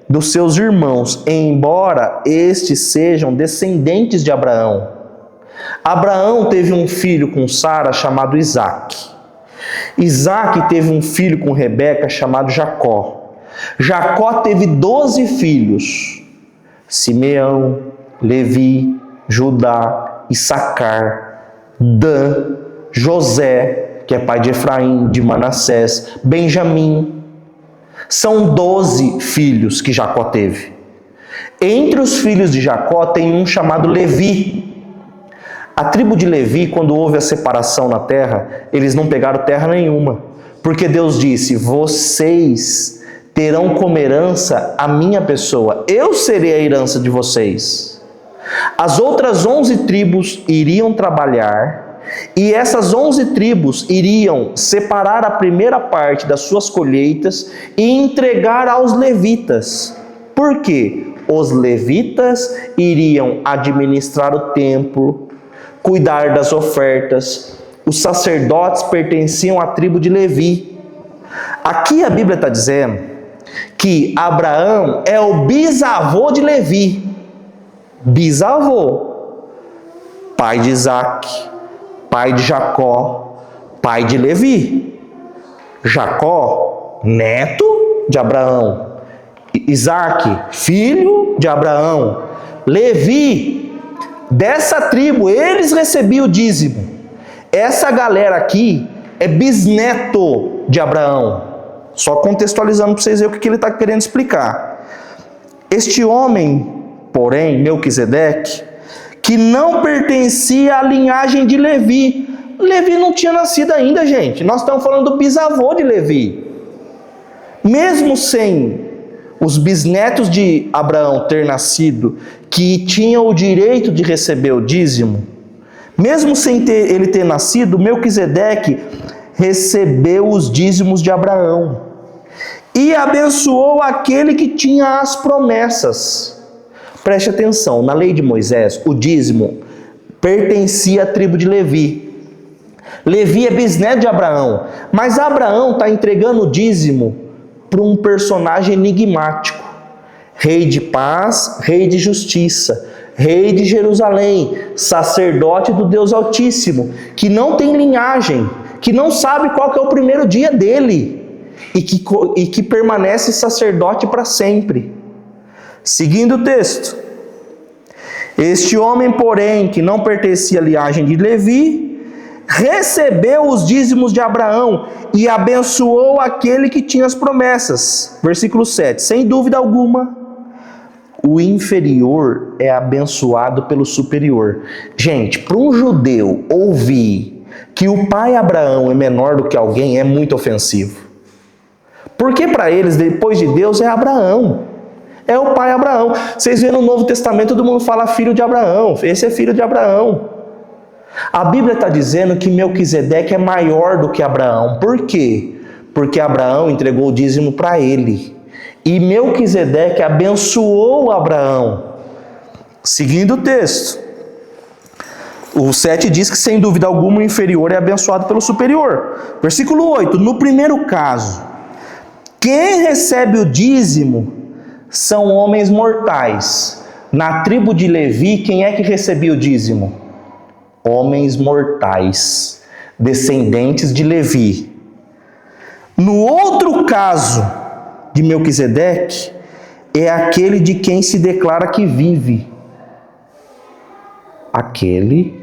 dos seus irmãos, embora estes sejam descendentes de Abraão. Abraão teve um filho com Sara chamado Isaque. Isaque teve um filho com Rebeca chamado Jacó. Jacó teve 12 filhos: Simeão, Levi, Judá, Issacar, Dan, José, que é pai de Efraim, de Manassés, Benjamim. São 12 filhos que Jacó teve. Entre os filhos de Jacó tem um chamado Levi. A tribo de Levi, quando houve a separação na terra, eles não pegaram terra nenhuma, porque Deus disse: vocês terão como herança a minha pessoa, eu serei a herança de vocês. As outras 11 tribos iriam trabalhar, e essas 11 tribos iriam separar a primeira parte das suas colheitas e entregar aos levitas. Por quê? Os levitas iriam administrar o templo, cuidar das ofertas. Os sacerdotes pertenciam à tribo de Levi. Aqui a Bíblia está dizendo que Abraão é o bisavô de Levi. Bisavô. Pai de Isaac, pai de Jacó, pai de Levi. Jacó, neto de Abraão. Isaac, filho de Abraão. Levi, dessa tribo, eles recebiam o dízimo. Essa galera aqui é bisneto de Abraão. Só contextualizando para vocês verem o que ele está querendo explicar. Este homem, porém, Melquisedeque, que não pertencia à linhagem de Levi. Levi não tinha nascido ainda, gente. Nós estamos falando do bisavô de Levi. Mesmo sem os bisnetos de Abraão ter nascido, que tinham o direito de receber o dízimo, mesmo sem ele ter nascido, Melquisedeque recebeu os dízimos de Abraão e abençoou aquele que tinha as promessas. Preste atenção, na lei de Moisés, o dízimo pertencia à tribo de Levi. Levi é bisneto de Abraão, mas Abraão está entregando o dízimo para um personagem enigmático: rei de paz, rei de justiça, rei de Jerusalém, sacerdote do Deus Altíssimo, que não tem linhagem, que não sabe qual que é o primeiro dia dele, e que permanece sacerdote para sempre. Seguindo o texto: este homem, porém, que não pertencia à linhagem de Levi, recebeu os dízimos de Abraão e abençoou aquele que tinha as promessas. Versículo 7. Sem dúvida alguma, o inferior é abençoado pelo superior. Gente, para um judeu ouvir que o pai Abraão é menor do que alguém é muito ofensivo. Porque para eles, depois de Deus, é Abraão. É o pai Abraão. Vocês veem no Novo Testamento, todo mundo fala filho de Abraão. Esse é filho de Abraão. A Bíblia está dizendo que Melquisedeque é maior do que Abraão. Por quê? Porque Abraão entregou o dízimo para ele. E Melquisedeque abençoou Abraão. Seguindo o texto. O 7 diz que, sem dúvida alguma, o inferior é abençoado pelo superior. Versículo 8. No primeiro caso, quem recebe o dízimo são homens mortais. Na tribo de Levi, quem é que recebia o dízimo? Homens mortais, descendentes de Levi. No outro caso de Melquisedeque, é aquele de quem se declara que vive. Aquele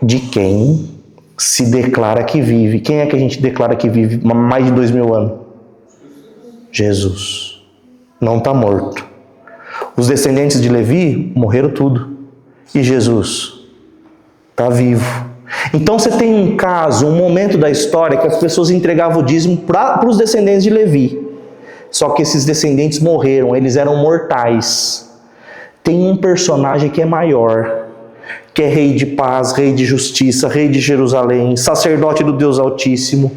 de quem se declara que vive. Quem é que a gente declara que vive há mais de 2000 anos? Jesus. Não está morto. Os descendentes de Levi morreram tudo. E Jesus está vivo. Então você tem um caso, um momento da história que as pessoas entregavam o dízimo para os descendentes de Levi. Só que esses descendentes morreram, eles eram mortais. Tem um personagem que é maior, que é rei de paz, rei de justiça, rei de Jerusalém, sacerdote do Deus Altíssimo.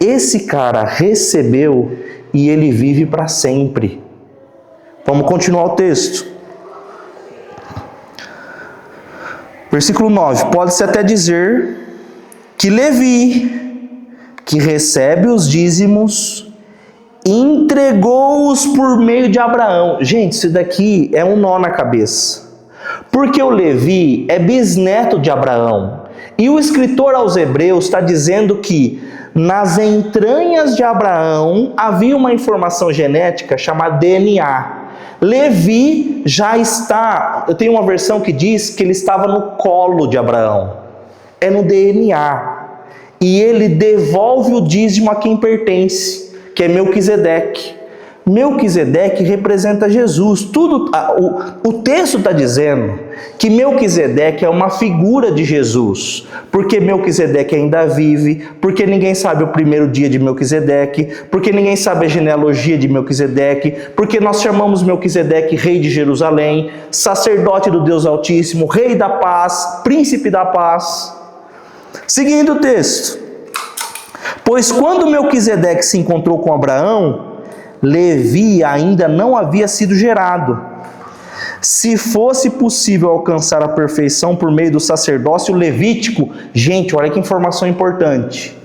Esse cara recebeu e ele vive para sempre. Vamos continuar o texto. Versículo 9, pode-se até dizer que Levi, que recebe os dízimos, entregou-os por meio de Abraão. Gente, isso daqui é um nó na cabeça. Porque o Levi é bisneto de Abraão. E o escritor aos Hebreus está dizendo que nas entranhas de Abraão havia uma informação genética chamada DNA. Levi já está, eu tenho uma versão que diz que ele estava no colo de Abraão, é no DNA, e ele devolve o dízimo a quem pertence, que é Melquisedeque. Melquisedeque representa Jesus. O texto está dizendo que Melquisedeque é uma figura de Jesus, porque Melquisedeque ainda vive, porque ninguém sabe o primeiro dia de Melquisedeque, porque ninguém sabe a genealogia de Melquisedeque, porque nós chamamos Melquisedeque rei de Jerusalém, sacerdote do Deus Altíssimo, rei da paz, príncipe da paz. Seguindo o texto: pois quando Melquisedeque se encontrou com Abraão, Levi ainda não havia sido gerado. Se fosse possível alcançar a perfeição por meio do sacerdócio levítico, gente, olha que informação importante.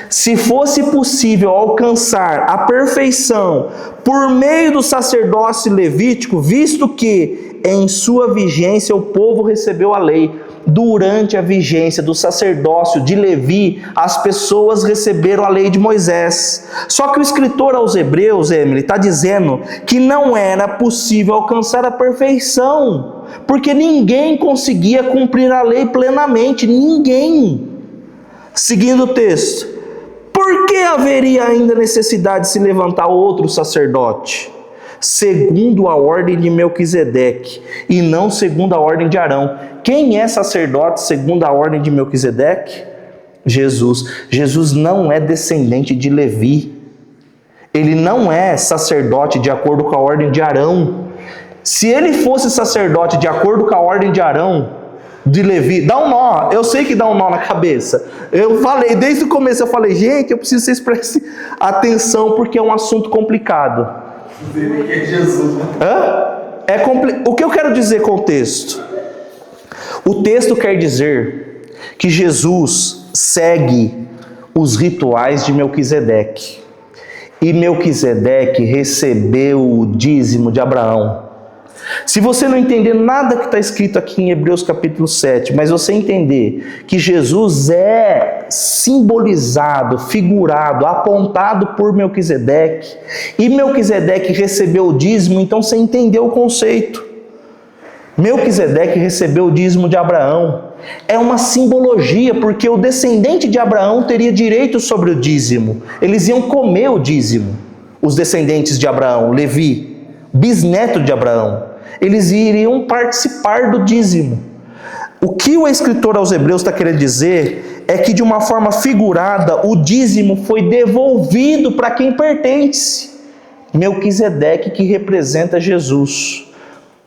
Se fosse possível alcançar a perfeição por meio do sacerdócio levítico, visto que em sua vigência o povo recebeu a lei, durante a vigência do sacerdócio de Levi, as pessoas receberam a lei de Moisés. Só que o escritor aos Hebreus, Emily, está dizendo que não era possível alcançar a perfeição, porque ninguém conseguia cumprir a lei plenamente, ninguém. Seguindo o texto: por que haveria ainda necessidade de se levantar outro sacerdote, segundo a ordem de Melquisedeque, e não segundo a ordem de Arão? Quem é sacerdote segundo a ordem de Melquisedeque? Jesus. Jesus não é descendente de Levi. Ele não é sacerdote de acordo com a ordem de Arão. Se ele fosse sacerdote de acordo com a ordem de Arão, de Levi, dá um nó, eu sei que dá um nó na cabeça. Eu falei, desde o começo eu falei, gente, eu preciso que vocês prestem atenção, porque é um assunto complicado. Jesus. O que eu quero dizer com o texto? O texto quer dizer que Jesus segue os rituais de Melquisedeque. E Melquisedeque recebeu o dízimo de Abraão. Se você não entender nada que está escrito aqui em Hebreus capítulo 7, mas você entender que Jesus é simbolizado, figurado, apontado por Melquisedeque, e Melquisedeque recebeu o dízimo, então você entendeu o conceito. Melquisedeque recebeu o dízimo de Abraão. É uma simbologia, porque o descendente de Abraão teria direito sobre o dízimo. Eles iam comer o dízimo. Os descendentes de Abraão, Levi, bisneto de Abraão, eles iriam participar do dízimo. O que o escritor aos Hebreus está querendo dizer é que, de uma forma figurada, o dízimo foi devolvido para quem pertence. Melquisedeque, que representa Jesus.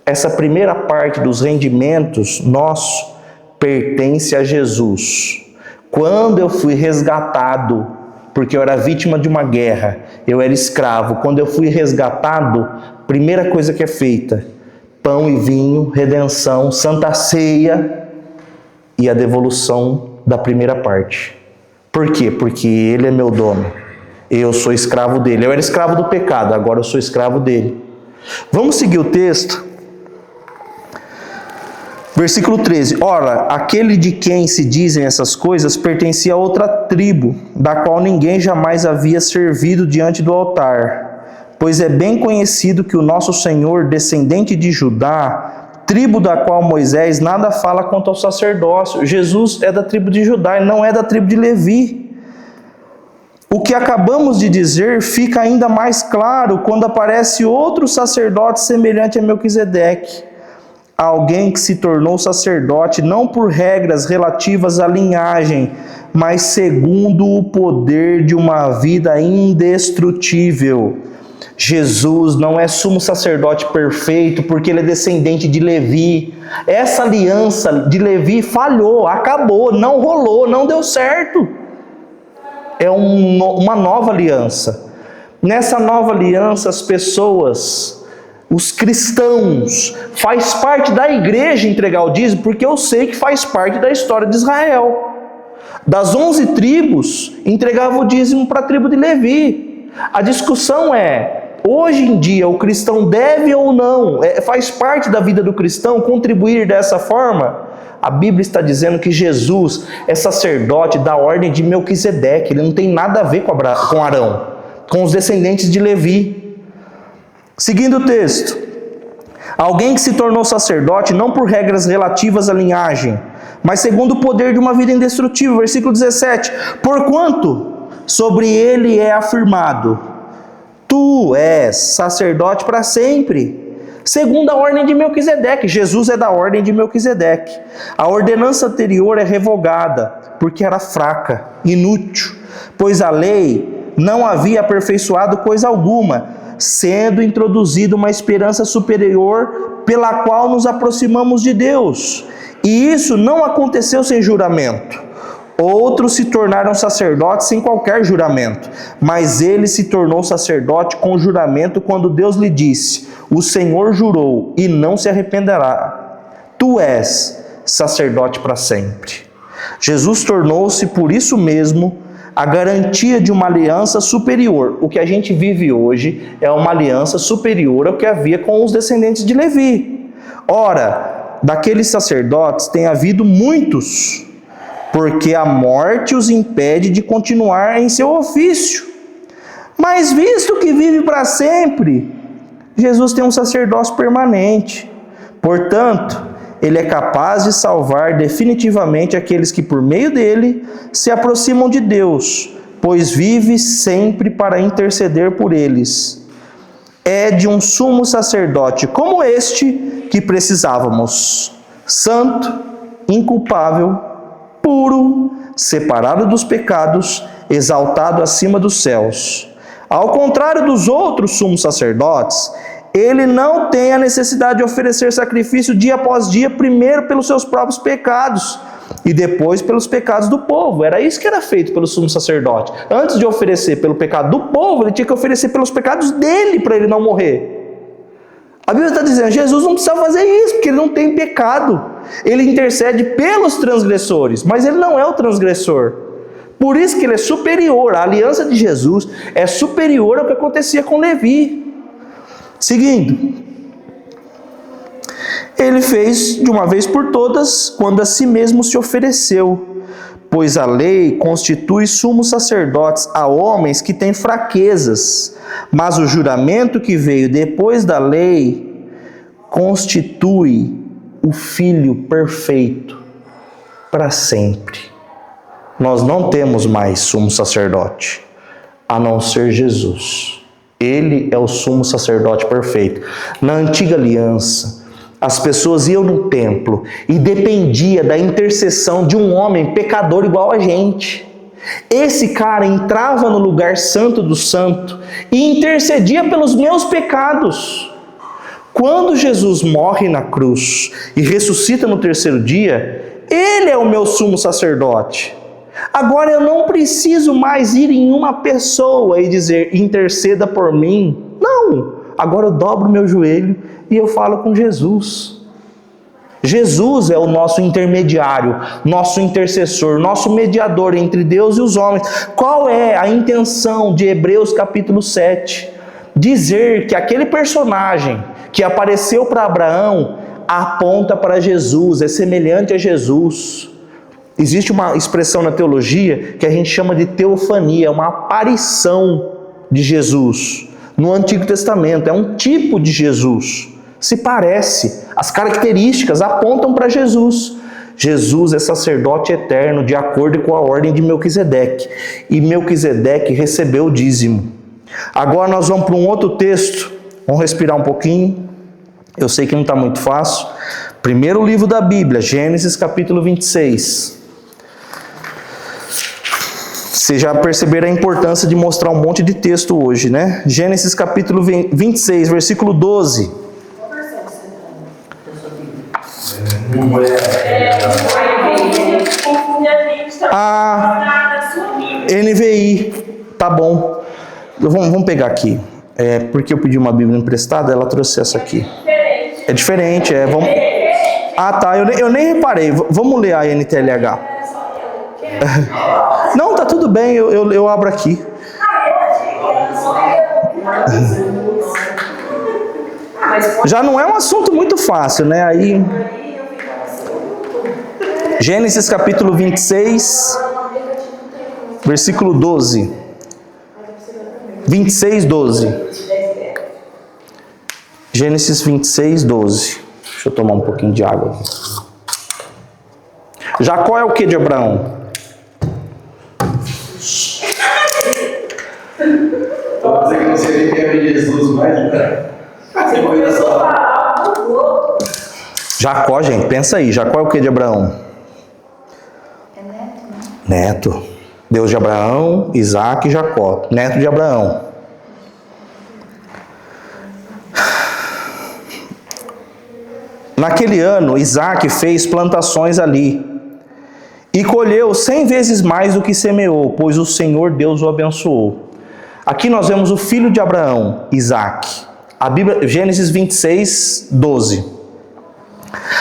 Essa primeira parte dos rendimentos nossos pertence a Jesus. Quando eu fui resgatado, porque eu era vítima de uma guerra, eu era escravo, quando eu fui resgatado, primeira coisa que é feita: pão e vinho, redenção, santa ceia e a devolução da primeira parte. Por quê? Porque Ele é meu dono, eu sou escravo dele. Eu era escravo do pecado, agora eu sou escravo dele. Vamos seguir o texto. Versículo 13: ora, aquele de quem se dizem essas coisas pertencia a outra tribo, da qual ninguém jamais havia servido diante do altar, pois é bem conhecido que o nosso Senhor, descendente de Judá, tribo da qual Moisés nada fala quanto ao sacerdócio. Jesus é da tribo de Judá e não é da tribo de Levi. O que acabamos de dizer fica ainda mais claro quando aparece outro sacerdote semelhante a Melquisedeque, alguém que se tornou sacerdote não por regras relativas à linhagem, mas segundo o poder de uma vida indestrutível. Jesus não é sumo sacerdote perfeito porque ele é descendente de Levi. Essa aliança de Levi falhou, acabou, não rolou, não deu certo. É uma nova aliança. Nessa nova aliança, as pessoas, os cristãos, faz parte da igreja entregar o dízimo, porque eu sei que faz parte da história de Israel. Das 11 tribos, entregava o dízimo para a tribo de Levi. A discussão é, hoje em dia o cristão deve ou não, faz parte da vida do cristão contribuir dessa forma? A Bíblia está dizendo que Jesus é sacerdote da ordem de Melquisedeque, ele não tem nada a ver com Arão, com os descendentes de Levi. Seguindo o texto: alguém que se tornou sacerdote não por regras relativas à linhagem, mas segundo o poder de uma vida indestrutível. Versículo 17: porquanto sobre ele é afirmado: Tu és sacerdote para sempre, segundo a ordem de Melquisedeque. Jesus é da ordem de Melquisedeque. A ordenança anterior é revogada, porque era fraca, inútil, pois a lei não havia aperfeiçoado coisa alguma, sendo introduzida uma esperança superior pela qual nos aproximamos de Deus. E isso não aconteceu sem juramento. Outros se tornaram sacerdotes sem qualquer juramento, mas ele se tornou sacerdote com juramento quando Deus lhe disse: o Senhor jurou e não se arrependerá. Tu és sacerdote para sempre. Jesus tornou-se, por isso mesmo, a garantia de uma aliança superior. O que a gente vive hoje é uma aliança superior ao que havia com os descendentes de Levi. Ora, daqueles sacerdotes tem havido muitos, porque a morte os impede de continuar em seu ofício. Mas visto que vive para sempre, Jesus tem um sacerdócio permanente. Portanto, ele é capaz de salvar definitivamente aqueles que por meio dele se aproximam de Deus, pois vive sempre para interceder por eles. É de um sumo sacerdote como este que precisávamos, santo, inculpável, puro, separado dos pecados, exaltado acima dos céus. Ao contrário dos outros sumos sacerdotes, ele não tem a necessidade de oferecer sacrifício dia após dia, primeiro pelos seus próprios pecados e depois pelos pecados do povo. Era isso que era feito pelo sumo sacerdote. Antes de oferecer pelo pecado do povo, ele tinha que oferecer pelos pecados dele para ele não morrer. A Bíblia está dizendo, Jesus não precisa fazer isso, porque ele não tem pecado. Ele intercede pelos transgressores, mas ele não é o transgressor. Por isso que ele é superior. A aliança de Jesus é superior ao que acontecia com Levi. Seguindo, ele fez de uma vez por todas, quando a si mesmo se ofereceu, pois a lei constitui sumos sacerdotes a homens que têm fraquezas, mas o juramento que veio depois da lei constitui o Filho perfeito para sempre. Nós não temos mais sumo sacerdote, a não ser Jesus. Ele é o sumo sacerdote perfeito. Na antiga aliança, as pessoas iam no templo e dependia da intercessão de um homem pecador igual a gente. Esse cara entrava no lugar santo do santo e intercedia pelos meus pecados. Quando Jesus morre na cruz e ressuscita no terceiro dia, ele é o meu sumo sacerdote. Agora eu não preciso mais ir em uma pessoa e dizer, interceda por mim. Não, agora eu dobro meu joelho e eu falo com Jesus. Jesus é o nosso intermediário, nosso intercessor, nosso mediador entre Deus e os homens. Qual é a intenção de Hebreus capítulo 7? Dizer que aquele personagem que apareceu para Abraão aponta para Jesus, é semelhante a Jesus. Existe uma expressão na teologia que a gente chama de teofania, uma aparição de Jesus. No Antigo Testamento, é um tipo de Jesus. Se parece, as características apontam para Jesus. Jesus é sacerdote eterno, de acordo com a ordem de Melquisedeque. E Melquisedeque recebeu o dízimo. Agora nós vamos para um outro texto. Vamos respirar um pouquinho. Eu sei que não está muito fácil. Primeiro livro da Bíblia, Gênesis capítulo 26. Vocês já perceberam a importância de mostrar um monte de texto hoje, né? Gênesis capítulo 26, versículo 12. NVI, tá bom. Vamos pegar aqui. Porque eu pedi uma Bíblia emprestada, ela trouxe essa aqui. É diferente, vamos... Ah, tá, eu nem reparei. Vamos ler a NTLH. Não, tá tudo bem, eu abro aqui. Já não é um assunto muito fácil, né? Aí, Gênesis capítulo 26, versículo 12. 26, 12. Gênesis 26, 12. Deixa eu tomar um pouquinho de água aqui. Jacó é o que de Abraão? Vou dizer que não sei nem quem é Jesus, mas você foi só. Jacó, gente, pensa aí. Jacó é o que de Abraão? É neto, né? Neto. Deus de Abraão, Isaac e Jacó. Neto de Abraão. Naquele ano, Isaac fez plantações ali e colheu 100 vezes mais do que semeou, pois o Senhor Deus o abençoou. Aqui nós vemos o filho de Abraão, Isaac. A Bíblia, Gênesis 26, 12.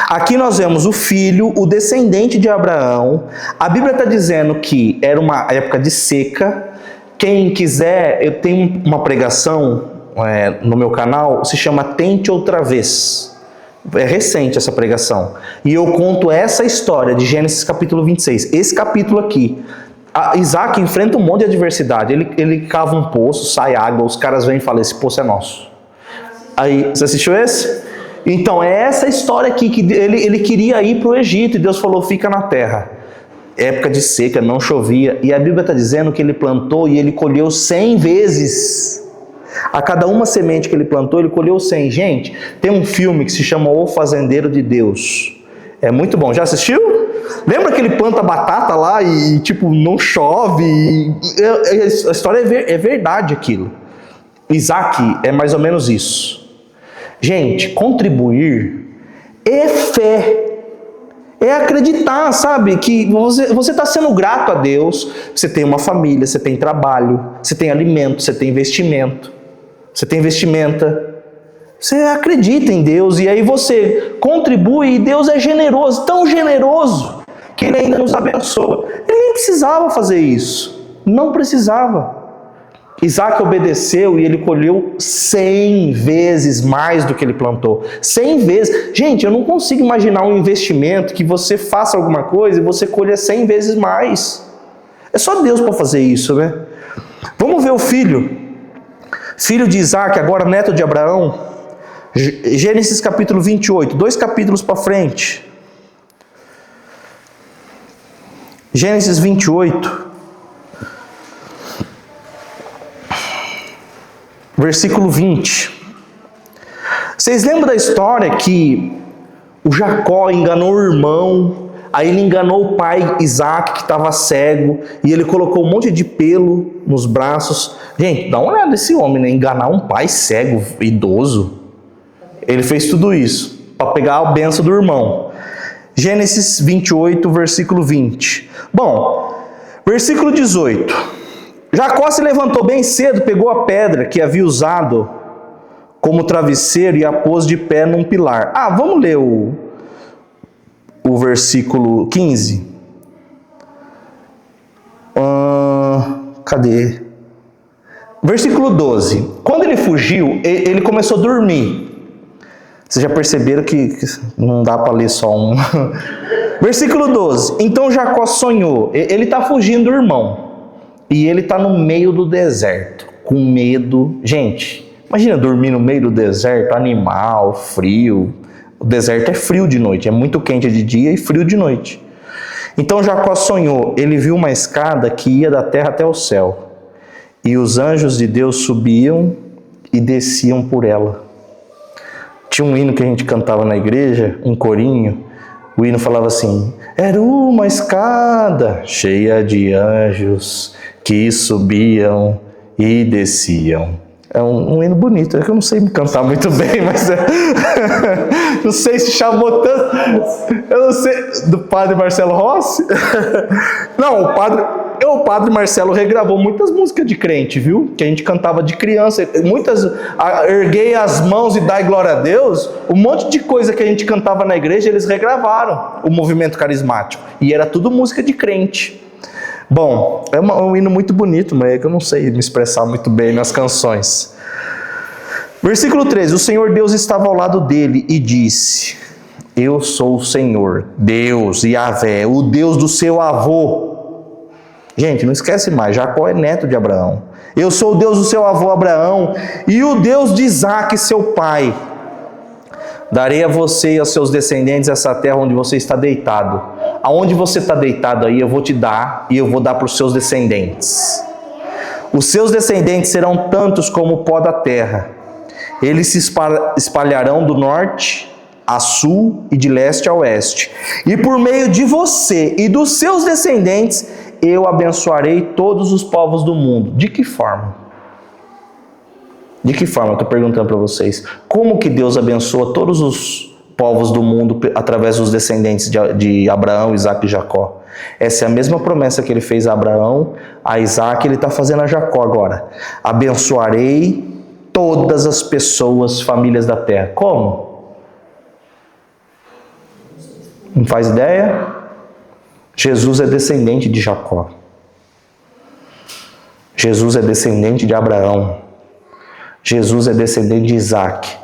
Aqui nós vemos o filho, o descendente de Abraão. A Bíblia está dizendo que era uma época de seca. Quem quiser, eu tenho uma pregação no meu canal, se chama Tente Outra Vez. É recente essa pregação. E eu conto essa história de Gênesis capítulo 26. Esse capítulo aqui. Isaac enfrenta um monte de adversidade. Ele cava um poço, sai água, os caras vêm e falam, esse poço é nosso. Aí, você assistiu esse? Então, é essa história aqui, que ele queria ir para o Egito, e Deus falou, fica na terra. Época de seca, não chovia, e a Bíblia está dizendo que ele plantou e ele colheu 100 vezes. A cada uma semente que ele plantou, ele colheu 100. Gente, tem um filme que se chama O Fazendeiro de Deus. É muito bom. Já assistiu? Lembra que ele planta batata lá e, tipo, não chove? A história é verdade aquilo. Isaac é mais ou menos isso. Gente, contribuir é fé. É acreditar, sabe, que você está sendo grato a Deus. Você tem uma família, você tem trabalho, você tem alimento, você tem investimento, você tem vestimenta. Você acredita em Deus e aí você contribui e Deus é generoso, tão generoso, que Ele ainda nos abençoa. Ele nem precisava fazer isso, não precisava. Isaac obedeceu e ele colheu 100 vezes mais do que ele plantou. 100 vezes. Gente, eu não consigo imaginar um investimento que você faça alguma coisa e você colha 100 vezes mais. É só Deus para fazer isso, né? Vamos ver o filho. Filho de Isaac, agora neto de Abraão. Gênesis capítulo 28, 2 capítulos para frente. Gênesis 28. Versículo 20. Vocês lembram da história que o Jacó enganou o irmão, aí ele enganou o pai Isaac, que estava cego, e ele colocou um monte de pelo nos braços. Gente, dá uma olhada nesse homem, né? Enganar um pai cego, idoso. Ele fez tudo isso para pegar a bênção do irmão. Gênesis 28, versículo 20. Bom, versículo 18. Jacó se levantou bem cedo, pegou a pedra que havia usado como travesseiro e a pôs de pé num pilar. Vamos ler o versículo 15. Cadê? Versículo 12. Quando ele fugiu, ele começou a dormir. Vocês já perceberam que não dá para ler só um. Versículo 12. Então Jacó sonhou. Ele está fugindo do irmão. E ele está no meio do deserto, com medo. Gente, imagina dormir no meio do deserto, animal, frio. O deserto é frio de noite, é muito quente de dia e frio de noite. Então Jacó sonhou, ele viu uma escada que ia da terra até o céu. E os anjos de Deus subiam e desciam por ela. Tinha um hino que a gente cantava na igreja, um corinho. O hino falava assim: era uma escada cheia de anjos que subiam e desciam. É um hino bonito, é que eu não sei me cantar muito bem, mas não sei se chamou tanto. Eu não sei, do padre Marcelo Rossi? Não, o padre Marcelo regravou muitas músicas de crente, viu? Que a gente cantava de criança. Muitas, erguei as mãos e dai glória a Deus. Um monte de coisa que a gente cantava na igreja, eles regravaram, o movimento carismático. E era tudo música de crente. Bom, é um hino muito bonito, mas é que eu não sei me expressar muito bem nas canções. Versículo 13. O Senhor Deus estava ao lado dele e disse: eu sou o Senhor, Deus, Yahvé, o Deus do seu avô. Gente, não esquece mais, Jacó é neto de Abraão. Eu sou o Deus do seu avô Abraão e o Deus de Isaac, seu pai. Darei a você e aos seus descendentes essa terra onde você está deitado. Aonde você está deitado aí, eu vou te dar e eu vou dar para os seus descendentes. Os seus descendentes serão tantos como o pó da terra. Eles se espalharão do norte a sul e de leste a oeste. E por meio de você e dos seus descendentes, eu abençoarei todos os povos do mundo. De que forma? De que forma? Eu estou perguntando para vocês. Como que Deus abençoa todos os povos do mundo através dos descendentes de Abraão, Isaque e Jacó? Essa é a mesma promessa que ele fez a Abraão, a Isaque, ele está fazendo a Jacó agora. Abençoarei todas as pessoas, famílias da terra. Como? Não faz ideia? Jesus é descendente de Jacó. Jesus é descendente de Abraão. Jesus é descendente de Isaque.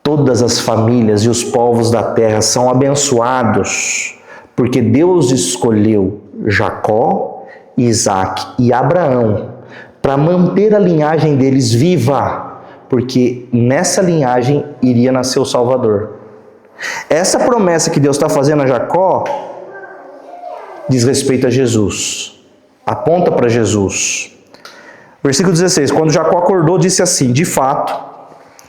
Todas as famílias e os povos da terra são abençoados, porque Deus escolheu Jacó, Isaque e Abraão para manter a linhagem deles viva, porque nessa linhagem iria nascer o Salvador. Essa promessa que Deus está fazendo a Jacó diz respeito a Jesus, aponta para Jesus. Versículo 16, quando Jacó acordou, disse assim: de fato,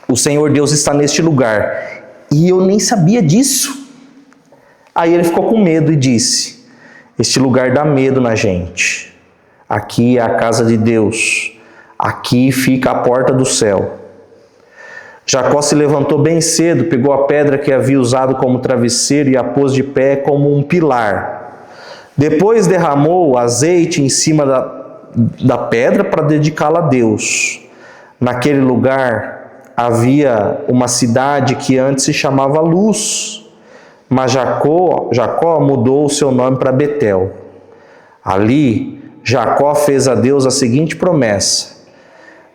o Senhor Deus está neste lugar, e eu nem sabia disso. Aí ele ficou com medo e disse: este lugar dá medo na gente. Aqui é a casa de Deus, aqui fica a porta do céu. Jacó se levantou bem cedo, pegou a pedra que havia usado como travesseiro e a pôs de pé como um pilar. Depois derramou azeite em cima da pedra para dedicá-la a Deus. Naquele lugar havia uma cidade que antes se chamava Luz, mas Jacó mudou o seu nome para Betel. Ali, Jacó fez a Deus a seguinte promessa: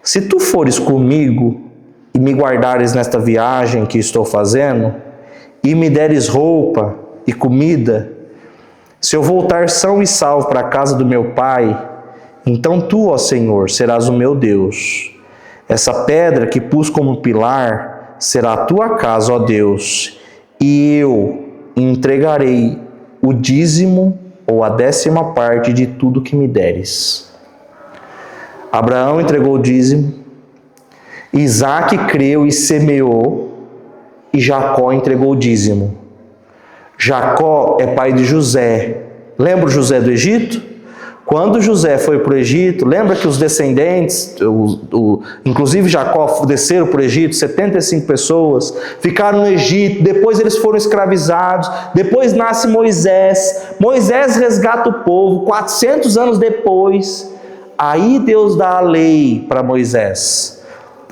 se tu fores comigo e me guardares nesta viagem que estou fazendo, e me deres roupa e comida, se eu voltar são e salvo para a casa do meu pai, então tu, ó Senhor, serás o meu Deus. Essa pedra que pus como pilar será a tua casa, ó Deus, e eu entregarei o dízimo ou a 10ª parte de tudo que me deres. Abraão entregou o dízimo, Isaque creu e semeou, e Jacó entregou o dízimo. Jacó é pai de José. Lembra o José do Egito? Quando José foi para o Egito, lembra que os descendentes, inclusive Jacó, desceram para o Egito, 75 pessoas, ficaram no Egito, depois eles foram escravizados, depois nasce Moisés, Moisés resgata o povo, 400 anos depois, aí Deus dá a lei para Moisés.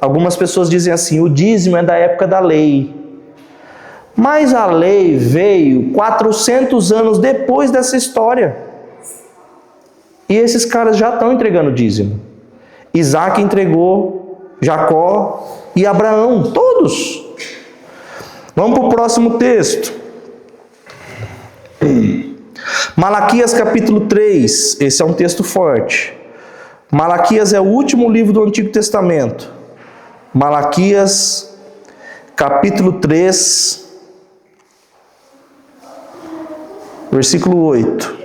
Algumas pessoas dizem assim, o dízimo é da época da lei. Mas a lei veio 400 anos depois dessa história. E esses caras já estão entregando dízimo. Isaque entregou, Jacó e Abraão, todos. Vamos para o próximo texto. Malaquias capítulo 3, esse é um texto forte. Malaquias é o último livro do Antigo Testamento. Malaquias capítulo 3, versículo 8.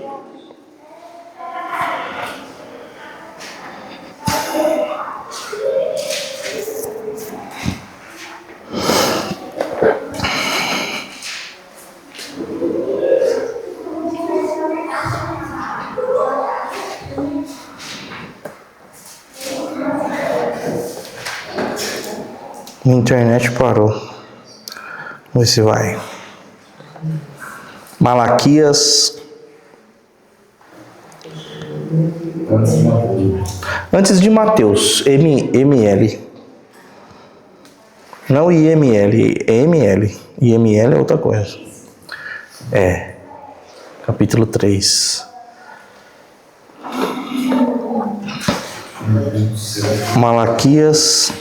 Minha internet parou. Vamos ver se vai. Malaquias. Antes de Mateus. ML. Não IML, é ML. IML é outra coisa. Capítulo 3. Malaquias.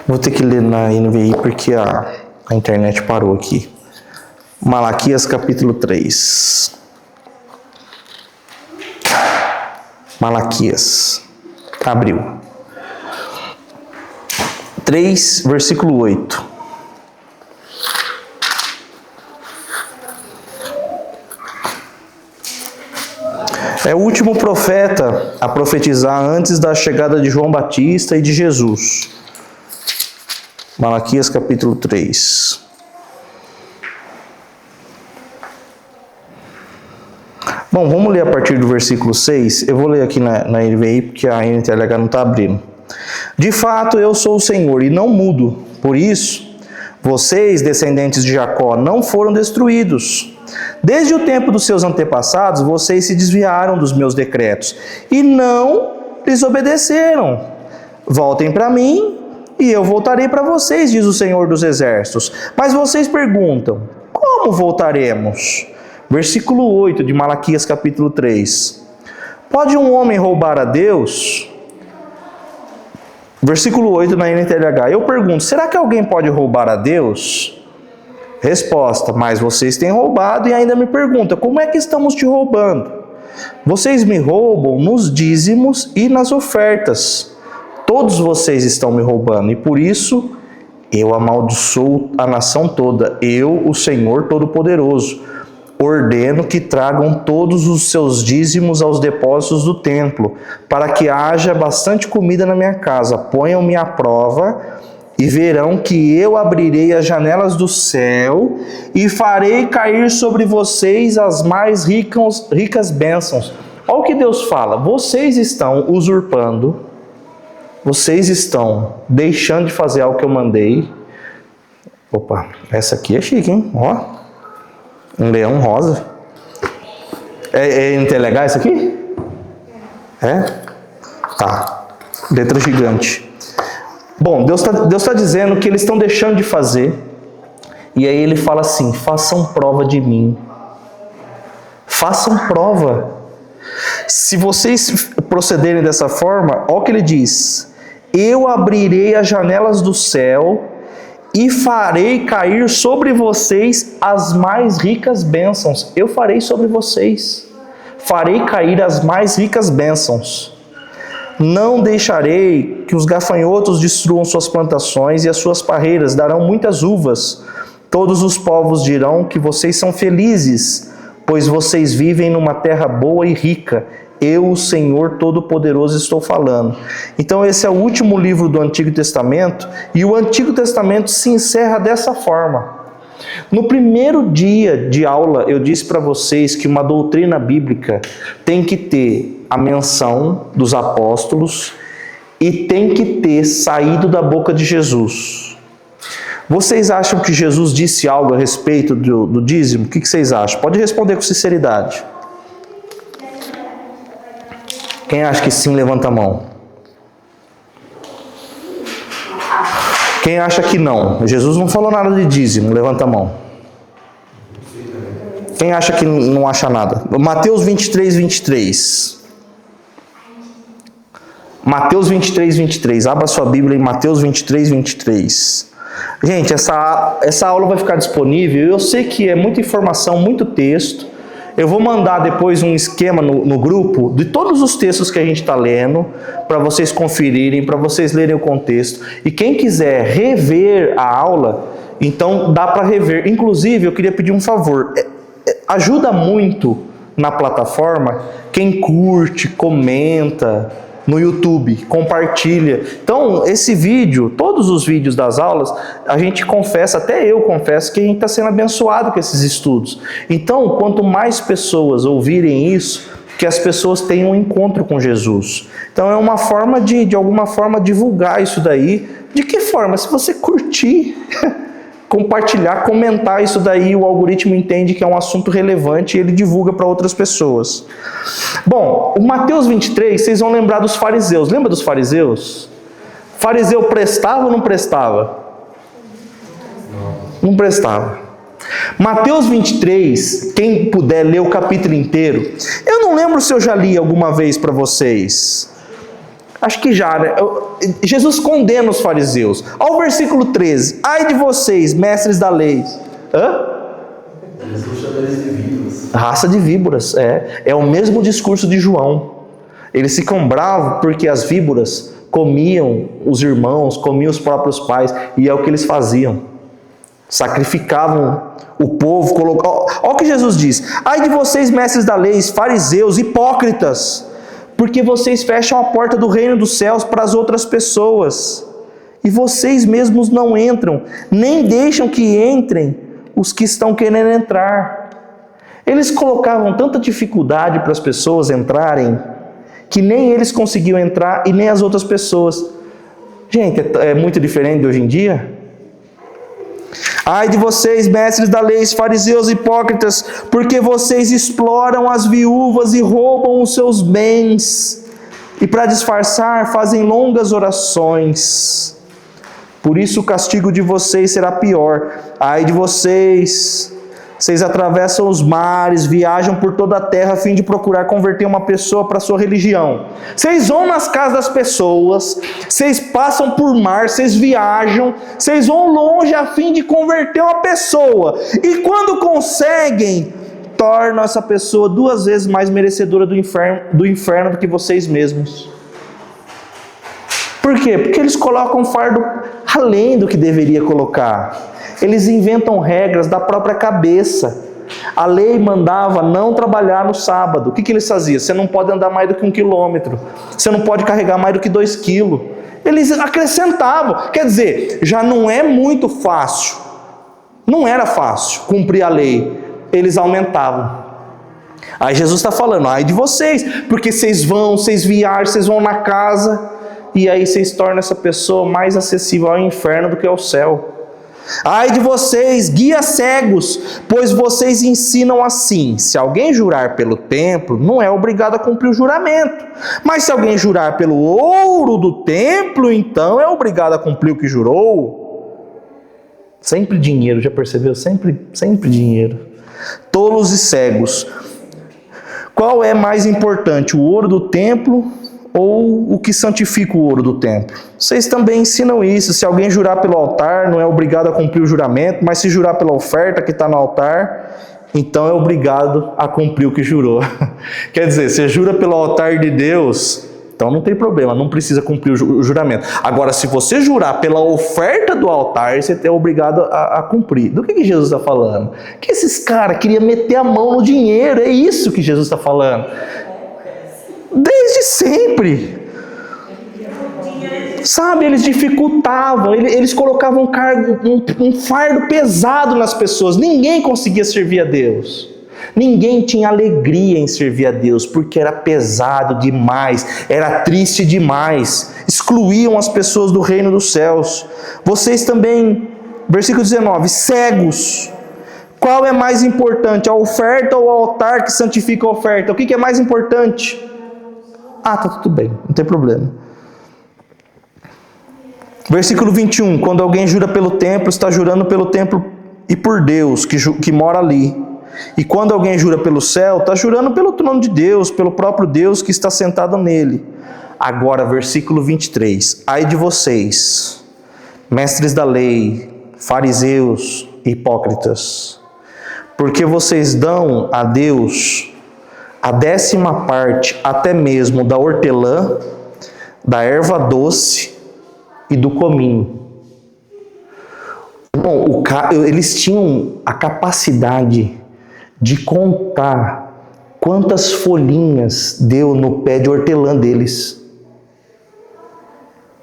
Vou ter que ler na NVI porque a internet parou aqui. Malaquias capítulo 3. Malaquias. Abriu. 3, versículo 8. É o último profeta a profetizar antes da chegada de João Batista e de Jesus. Malaquias capítulo 3. Bom, vamos ler a partir do versículo 6. Eu vou ler aqui na NVI, porque a NTLH não está abrindo. De fato, eu sou o Senhor e não mudo. Por isso, vocês, descendentes de Jacó, não foram destruídos. Desde o tempo dos seus antepassados, vocês se desviaram dos meus decretos e não lhes obedeceram. Voltem para mim e eu voltarei para vocês, diz o Senhor dos Exércitos. Mas vocês perguntam, como voltaremos? Versículo 8 de Malaquias capítulo 3. Pode um homem roubar a Deus? Versículo 8 na NTLH. Eu pergunto, será que alguém pode roubar a Deus? Resposta, mas vocês têm roubado e ainda me perguntam, como é que estamos te roubando? Vocês me roubam nos dízimos e nas ofertas. Todos vocês estão me roubando e por isso eu amaldiçoo a nação toda. Eu, o Senhor Todo-Poderoso, ordeno que tragam todos os seus dízimos aos depósitos do templo, para que haja bastante comida na minha casa. Ponham-me à prova e verão que eu abrirei as janelas do céu e farei cair sobre vocês as mais ricas bênçãos. Olha o que Deus fala. Vocês estão usurpando, vocês estão deixando de fazer algo que eu mandei. Opa, essa aqui é chique, hein? Ó, um leão rosa. É legal isso aqui? É? Tá. Letra gigante. Bom, Deus tá dizendo que eles estão deixando de fazer. E aí ele fala assim, façam prova de mim. Façam prova. Se vocês procederem dessa forma, olha o que ele diz. Eu abrirei as janelas do céu e farei cair sobre vocês as mais ricas bênçãos. Eu farei sobre vocês. Farei cair as mais ricas bênçãos. Não deixarei que os gafanhotos destruam suas plantações e as suas parreiras darão muitas uvas. Todos os povos dirão que vocês são felizes, pois vocês vivem numa terra boa e rica. Eu, o Senhor Todo-Poderoso, estou falando. Então esse é o último livro do Antigo Testamento e o Antigo Testamento se encerra dessa forma. No primeiro dia de aula eu disse para vocês que uma doutrina bíblica tem que ter a menção dos apóstolos e tem que ter saído da boca de Jesus. Vocês acham que Jesus disse algo a respeito do dízimo? O que vocês acham? Pode responder com sinceridade. Quem acha que sim, levanta a mão. Quem acha que não? Jesus não falou nada de dízimo, levanta a mão. Quem acha que não acha nada? Mateus 23, 23. Mateus 23, 23. Abra sua Bíblia em Mateus 23, 23. Gente, essa aula vai ficar disponível. Eu sei que é muita informação, muito texto. Eu vou mandar depois um esquema no grupo de todos os textos que a gente está lendo, para vocês conferirem, para vocês lerem o contexto. E quem quiser rever a aula, então dá para rever. Inclusive, eu queria pedir um favor. Ajuda muito na plataforma quem curte, comenta no YouTube, compartilha. Então, esse vídeo, todos os vídeos das aulas, a gente confessa, até eu confesso, que a gente está sendo abençoado com esses estudos. Então, quanto mais pessoas ouvirem isso, que as pessoas tenham um encontro com Jesus. Então, é uma forma de alguma forma, divulgar isso daí. De que forma? Se você curtir, compartilhar, comentar isso daí, o algoritmo entende que é um assunto relevante e ele divulga para outras pessoas. Bom, o Mateus 23, vocês vão lembrar dos fariseus. Lembra dos fariseus? Fariseu prestava ou não prestava? Não prestava. Mateus 23, quem puder ler o capítulo inteiro. Eu não lembro se eu já li alguma vez para vocês. Acho que já, né? Jesus condena os fariseus. Olha o versículo 13. Ai de vocês, mestres da lei. Jesus chama eles de víboras. Raça de víboras, é o mesmo discurso de João. Eles ficam bravos porque as víboras comiam os irmãos, comiam os próprios pais, e é o que eles faziam. Sacrificavam o povo, olha o que Jesus diz: ai de vocês, mestres da lei, fariseus, hipócritas, porque vocês fecham a porta do reino dos céus para as outras pessoas, e vocês mesmos não entram, nem deixam que entrem os que estão querendo entrar. Eles colocavam tanta dificuldade para as pessoas entrarem, que nem eles conseguiam entrar e nem as outras pessoas. Gente, é muito diferente de hoje em dia. Ai de vocês, mestres da lei, fariseus hipócritas, porque vocês exploram as viúvas e roubam os seus bens, e para disfarçar fazem longas orações. Por isso o castigo de vocês será pior. Ai de vocês, vocês atravessam os mares, viajam por toda a terra a fim de procurar converter uma pessoa para a sua religião. Vocês vão nas casas das pessoas, vocês passam por mar, vocês viajam, vocês vão longe a fim de converter uma pessoa. E quando conseguem, tornam essa pessoa 2 vezes mais merecedora do inferno do que vocês mesmos. Por quê? Porque eles colocam um fardo além do que deveria colocar. Eles inventam regras da própria cabeça. A lei mandava não trabalhar no sábado. O que eles faziam? Você não pode andar mais do que 1 quilômetro. Você não pode carregar mais do que 2 quilos. Eles acrescentavam. Quer dizer, já não é muito fácil. Não era fácil cumprir a lei. Eles aumentavam. Aí Jesus está falando: ai de vocês, porque vocês vão, vocês viajam, vocês vão na casa, e aí vocês tornam essa pessoa mais acessível ao inferno do que ao céu. Ai de vocês, guias cegos, pois vocês ensinam assim: se alguém jurar pelo templo, não é obrigado a cumprir o juramento. Mas se alguém jurar pelo ouro do templo, então é obrigado a cumprir o que jurou. Sempre dinheiro, já percebeu? Sempre dinheiro. Tolos e cegos. Qual é mais importante, o ouro do templo ou o que santifica o ouro do templo? Vocês também ensinam isso: se alguém jurar pelo altar, não é obrigado a cumprir o juramento, mas se jurar pela oferta que está no altar, então é obrigado a cumprir o que jurou. Quer dizer, você jura pelo altar de Deus, então não tem problema, não precisa cumprir o juramento. Agora, se você jurar pela oferta do altar, você é obrigado a cumprir. Do que Jesus está falando? Que esses caras queriam meter a mão no dinheiro, é isso que Jesus está falando. Desde sempre. Sabe, eles dificultavam, eles colocavam um fardo pesado nas pessoas. Ninguém conseguia servir a Deus. Ninguém tinha alegria em servir a Deus, porque era pesado demais, era triste demais. Excluíam as pessoas do reino dos céus. Vocês também, versículo 19, cegos. Qual é mais importante, a oferta ou o altar que santifica a oferta? O que é mais importante? Ah, tá tudo bem, não tem problema. Versículo 21, quando alguém jura pelo templo, está jurando pelo templo e por Deus que mora ali. E quando alguém jura pelo céu, está jurando pelo trono de Deus, pelo próprio Deus que está sentado nele. Agora, versículo 23, ai de vocês, mestres da lei, fariseus, hipócritas, porque vocês dão a Deus a 10ª parte até mesmo da hortelã, da erva doce e do cominho. Bom, eles tinham a capacidade de contar quantas folhinhas deu no pé de hortelã deles.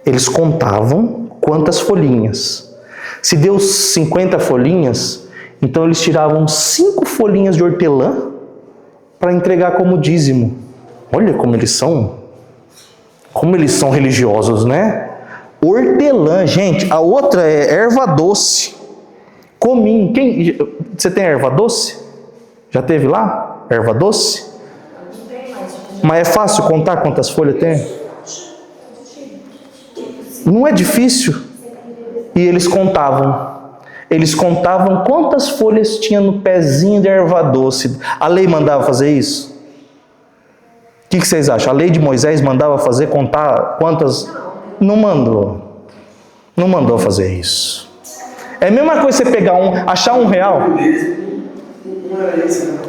Eles contavam quantas folhinhas. Se deu 50 folhinhas, então eles tiravam 5 folhinhas de hortelã para entregar como dízimo. Olha como eles são religiosos, né? Hortelã, gente, a outra é erva doce, cominho. Você tem erva doce? Já teve lá? Erva doce? Mas é fácil contar quantas folhas tem? Não é difícil. E eles contavam. Eles contavam quantas folhas tinha no pezinho de erva doce. A lei mandava fazer isso? O que vocês acham? A lei de Moisés mandava fazer, contar quantas? Não mandou. Não mandou fazer isso. É a mesma coisa você pegar achar R$1. Não era isso, né?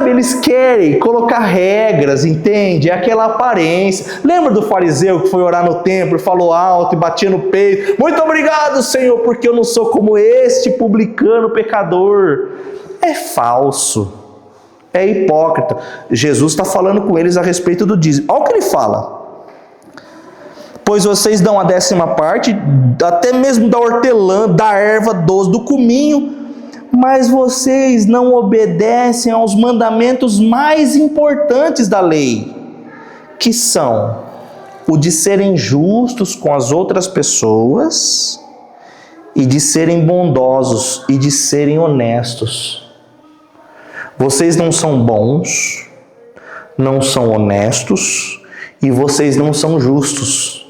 Eles querem colocar regras, entende? É aquela aparência. Lembra do fariseu que foi orar no templo e falou alto e batia no peito? Muito obrigado, Senhor, porque eu não sou como este publicano pecador. É falso, é hipócrita. Jesus está falando com eles a respeito do dízimo. Olha o que ele fala. Pois vocês dão a 10ª parte, até mesmo da hortelã, da erva doce, do cominho, mas vocês não obedecem aos mandamentos mais importantes da lei, que são o de serem justos com as outras pessoas, e de serem bondosos, e de serem honestos. Vocês não são bons, não são honestos, e vocês não são justos.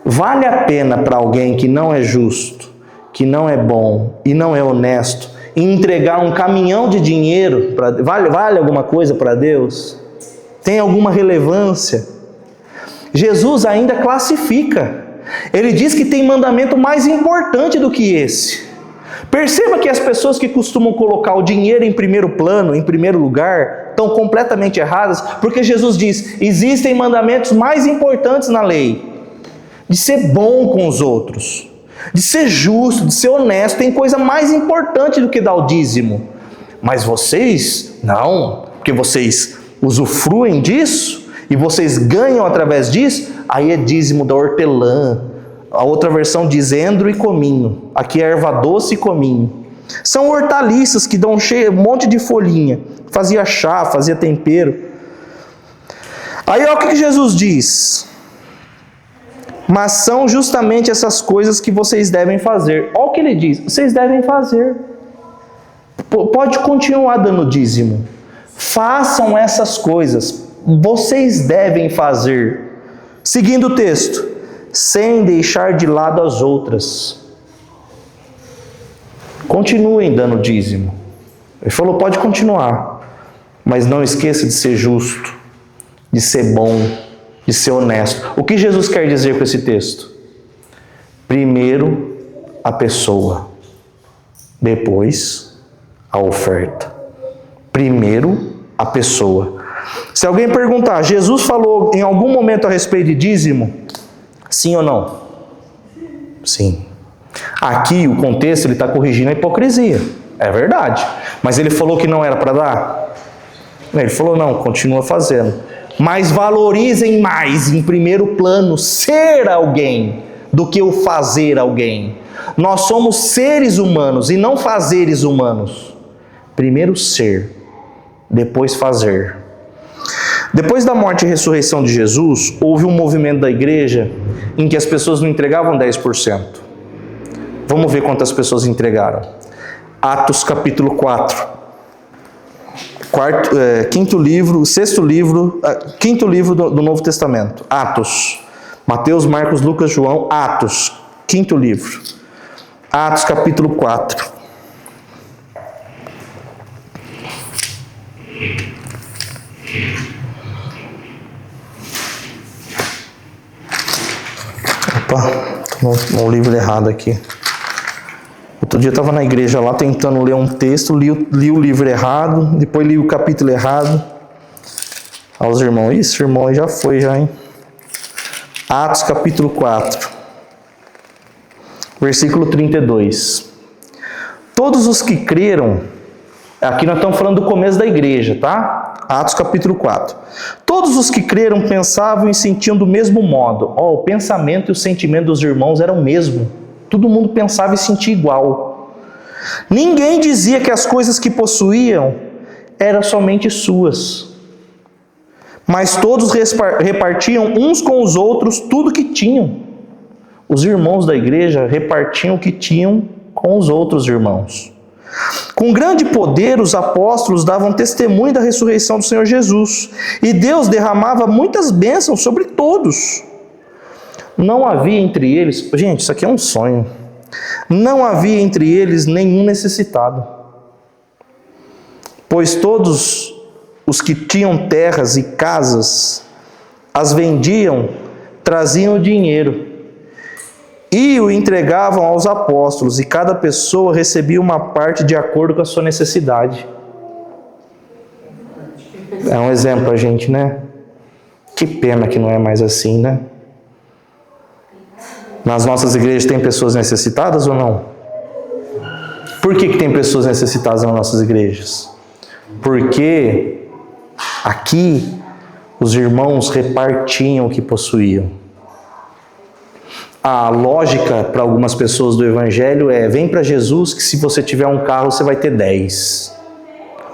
Vale a pena para alguém que não é justo, que não é bom e não é honesto, entregar um caminhão de dinheiro? Vale alguma coisa para Deus? Tem alguma relevância? Jesus ainda classifica. Ele diz que tem mandamento mais importante do que esse. Perceba que as pessoas que costumam colocar o dinheiro em primeiro plano, em primeiro lugar, estão completamente erradas, porque Jesus diz: existem mandamentos mais importantes na lei. De ser bom com os outros, de ser justo, de ser honesto. Tem coisa mais importante do que dar o dízimo. Mas vocês, não, porque vocês usufruem disso, e vocês ganham através disso, aí é dízimo da hortelã. A outra versão diz endro e cominho. Aqui é erva doce e cominho. São hortaliças que dão um monte de folhinha. Fazia chá, fazia tempero. Aí olha o que Jesus diz. Mas são justamente essas coisas que vocês devem fazer. Olha o que ele diz. Vocês devem fazer. Pode continuar dando dízimo. Façam essas coisas. Vocês devem fazer. Seguindo o texto. Sem deixar de lado as outras. Continuem dando dízimo. Ele falou, pode continuar. Mas não esqueça de ser justo. De ser bom. De ser honesto. O que Jesus quer dizer com esse texto? Primeiro a pessoa, depois a oferta. Primeiro a pessoa. Se alguém perguntar, Jesus falou em algum momento a respeito de dízimo? Sim ou não? Sim. Aqui o contexto ele está corrigindo a hipocrisia. É verdade. Mas ele falou que não era para dar? Ele falou, não, continua fazendo. Mas valorizem mais, em primeiro plano, ser alguém do que o fazer alguém. Nós somos seres humanos e não fazeres humanos. Primeiro ser, depois fazer. Depois da morte e ressurreição de Jesus, houve um movimento da igreja em que as pessoas não entregavam 10%. Vamos ver quantas pessoas entregaram. Atos capítulo 4. Quinto livro do Novo Testamento. Atos. Mateus, Marcos, Lucas, João. Atos. Quinto livro. Atos capítulo 4. Opa, estou no livro errado aqui. Outro dia eu estava na igreja lá tentando ler um texto, li o livro errado, depois li o capítulo errado. Olha os irmãos, esse irmão já foi, hein? Atos capítulo 4, versículo 32. Todos os que creram, aqui nós estamos falando do começo da igreja, tá? Atos capítulo 4. Todos os que creram pensavam e sentiam do mesmo modo. O pensamento e o sentimento dos irmãos eram o mesmo. Todo mundo pensava e sentia igual. Ninguém dizia que as coisas que possuíam eram somente suas. Mas todos repartiam uns com os outros tudo que tinham. Os irmãos da igreja repartiam o que tinham com os outros irmãos. Com grande poder, os apóstolos davam testemunho da ressurreição do Senhor Jesus. E Deus derramava muitas bênçãos sobre todos. Não havia entre eles... Gente, isso aqui é um sonho. Não havia entre eles nenhum necessitado. Pois todos os que tinham terras e casas, as vendiam, traziam o dinheiro e o entregavam aos apóstolos, e cada pessoa recebia uma parte de acordo com a sua necessidade. É um exemplo a gente, né? Que pena que não é mais assim, né? Nas nossas igrejas tem pessoas necessitadas ou não? Por que tem pessoas necessitadas nas nossas igrejas? Porque aqui os irmãos repartiam o que possuíam. A lógica para algumas pessoas do Evangelho é: vem para Jesus que se você tiver um carro você vai ter 10.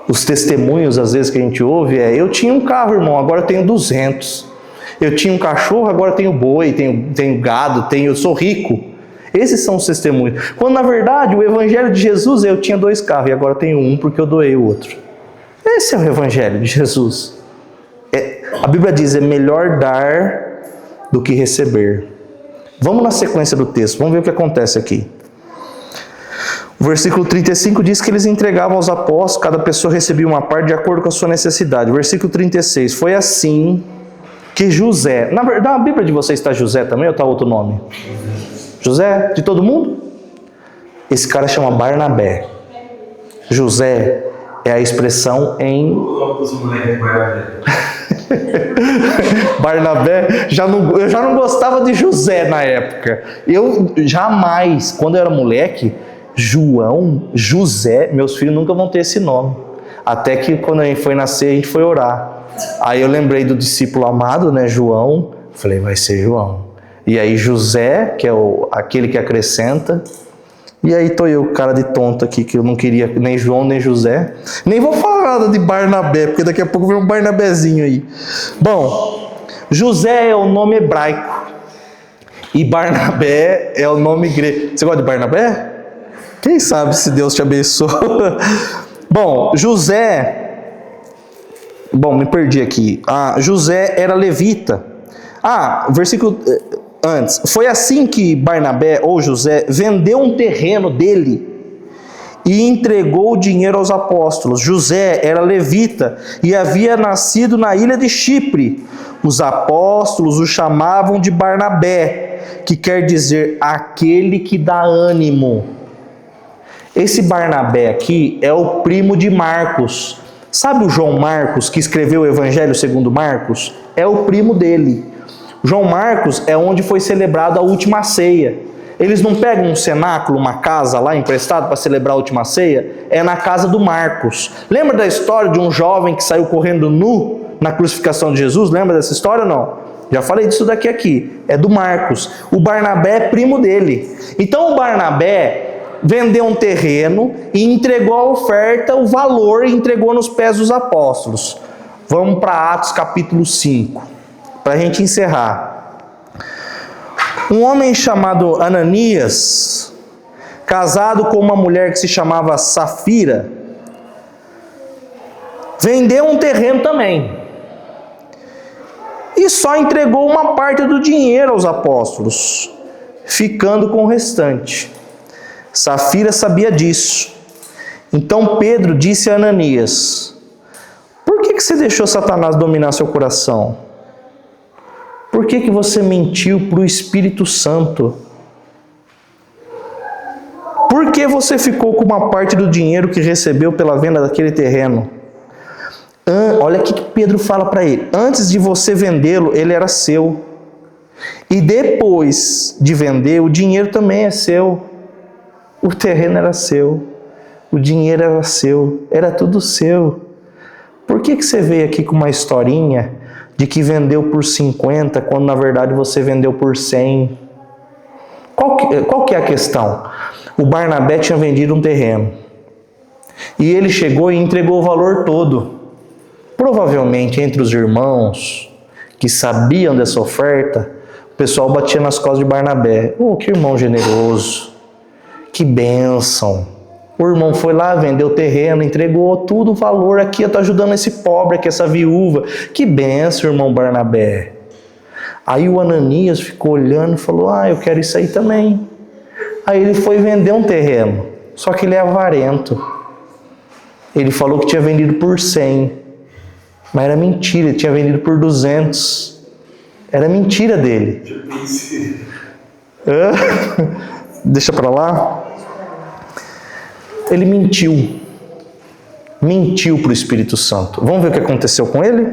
Os testemunhos às vezes que a gente ouve é: eu tinha um carro, irmão, agora eu tenho 200. Eu tinha um cachorro, agora eu tenho boi, tenho gado, eu sou rico. Esses são os testemunhos. Quando na verdade o Evangelho de Jesus é: eu tinha 2 carros e agora eu tenho um porque eu doei o outro. Esse é o Evangelho de Jesus. A Bíblia diz: é melhor dar do que receber. Vamos na sequência do texto, vamos ver o que acontece aqui. O versículo 35 diz que eles entregavam aos apóstolos, cada pessoa recebia uma parte de acordo com a sua necessidade. O versículo 36, foi assim que José... Na verdade, na Bíblia de vocês está José também ou está outro nome? José? De todo mundo? Esse cara chama Barnabé. José é a expressão em... Barnabé, eu já não gostava de José na época. Eu jamais, quando eu era moleque, João, José, meus filhos nunca vão ter esse nome. Até que quando a gente foi nascer, a gente foi orar. Aí eu lembrei do discípulo amado, né, João. Falei, vai ser João. E aí José, que é aquele que acrescenta. E aí tô eu, cara de tonto aqui, que eu não queria nem João, nem José. Nem vou falar nada de Barnabé, porque daqui a pouco vem um Barnabézinho aí. Bom, José é o nome hebraico. E Barnabé é o nome grego. Você gosta de Barnabé? Quem sabe se Deus te abençoa. Bom, me perdi aqui. José era levita. Versículo... Antes, foi assim que Barnabé, ou José, vendeu um terreno dele e entregou o dinheiro aos apóstolos. José era levita e havia nascido na ilha de Chipre. Os apóstolos o chamavam de Barnabé, que quer dizer aquele que dá ânimo. Esse Barnabé aqui é o primo de Marcos. Sabe o João Marcos, que escreveu o Evangelho segundo Marcos? É o primo dele. João Marcos é onde foi celebrado a última ceia. Eles não pegam um cenáculo, uma casa lá emprestado para celebrar a última ceia? É na casa do Marcos. Lembra da história de um jovem que saiu correndo nu na crucificação de Jesus? Lembra dessa história ou não? Já falei disso daqui aqui. É do Marcos. O Barnabé é primo dele. Então o Barnabé vendeu um terreno e entregou a oferta, o valor, e entregou nos pés dos apóstolos. Vamos para Atos capítulo 5. Para a gente encerrar. Um homem chamado Ananias, casado com uma mulher que se chamava Safira, vendeu um terreno também. E só entregou uma parte do dinheiro aos apóstolos, ficando com o restante. Safira sabia disso. Então Pedro disse a Ananias: por que você deixou Satanás dominar seu coração? Por que você mentiu para o Espírito Santo? Por que você ficou com uma parte do dinheiro que recebeu pela venda daquele terreno? Olha o que Pedro fala para ele. Antes de você vendê-lo, ele era seu. E depois de vender, o dinheiro também é seu. O terreno era seu. O dinheiro era seu. Era tudo seu. Por que você veio aqui com uma historinha de que vendeu por 50, quando na verdade você vendeu por 100? Qual que é a questão? O Barnabé tinha vendido um terreno. E ele chegou e entregou o valor todo. Provavelmente entre os irmãos que sabiam dessa oferta, o pessoal batia nas costas de Barnabé. Que irmão generoso. Que bênção. O irmão foi lá, vendeu o terreno, entregou tudo o valor aqui, eu estou ajudando esse pobre aqui, essa viúva. Que benção, irmão Barnabé. Aí o Ananias ficou olhando e falou: eu quero isso aí também. Aí ele foi vender um terreno, só que ele é avarento. Ele falou que tinha vendido por 100, mas era mentira, ele tinha vendido por 200. Era mentira dele. Deixa para lá. Ele mentiu. Mentiu para o Espírito Santo. Vamos ver o que aconteceu com ele?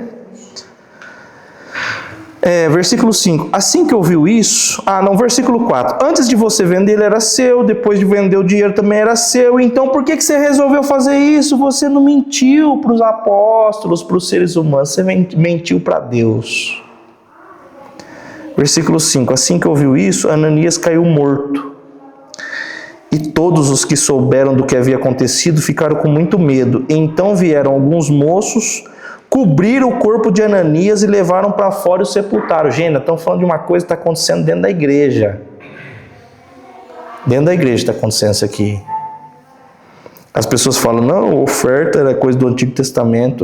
Versículo 5. Assim que ouviu isso... versículo 4. Antes de você vender, ele era seu. Depois de vender o dinheiro, também era seu. Então, por que você resolveu fazer isso? Você não mentiu para os apóstolos, para os seres humanos. Você mentiu para Deus. Versículo 5. Assim que ouviu isso, Ananias caiu morto. E todos os que souberam do que havia acontecido ficaram com muito medo. Então vieram alguns moços, cobriram o corpo de Ananias e levaram para fora e o sepultaram. Gente, estamos falando de uma coisa que está acontecendo dentro da igreja. Dentro da igreja está acontecendo isso aqui. As pessoas falam, não, oferta era coisa do Antigo Testamento.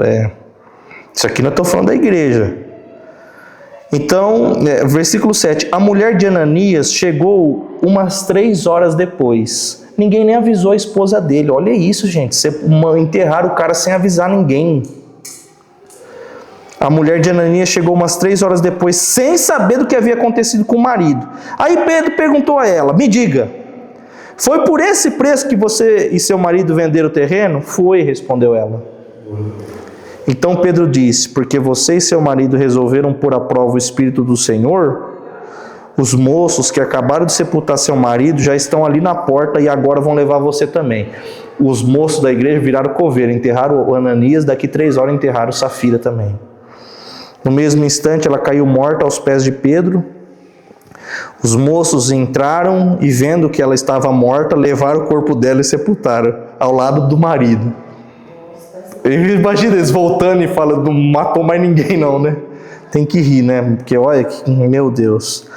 Isso aqui nós estamos falando da igreja. Então, versículo 7. A mulher de Ananias chegou umas 3 horas depois. Ninguém nem avisou a esposa dele. Olha isso, gente. Enterraram o cara sem avisar ninguém. A mulher de Ananias chegou umas 3 horas depois, sem saber do que havia acontecido com o marido. Aí Pedro perguntou a ela, me diga, foi por esse preço que você e seu marido venderam o terreno? Foi, respondeu ela. Então Pedro disse, porque você e seu marido resolveram pôr à prova o Espírito do Senhor, os moços que acabaram de sepultar seu marido já estão ali na porta e agora vão levar você também. Os moços da igreja viraram coveiro, enterraram o Ananias, daqui 3 horas enterraram Safira também. No mesmo instante ela caiu morta aos pés de Pedro. Os moços entraram e vendo que ela estava morta, levaram o corpo dela e sepultaram ao lado do marido. Imagina eles voltando e falando, não matou mais ninguém não, né? Tem que rir, né? Porque olha, meu Deus.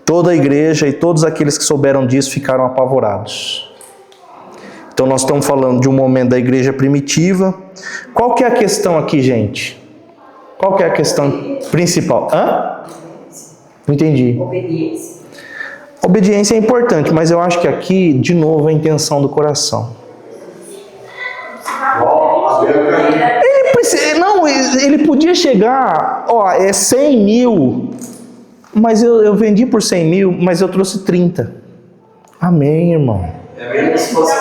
Toda a igreja e todos aqueles que souberam disso ficaram apavorados. Então nós estamos falando de um momento da igreja primitiva. Qual que é a questão aqui, gente? Qual que é a questão principal? Não entendi. Obediência. Obediência é importante, mas eu acho que aqui, de novo, é a intenção do coração. Ele podia chegar, 100 mil, mas eu vendi por 100 mil, mas eu trouxe 30. Amém, irmão. É mesmo se fosse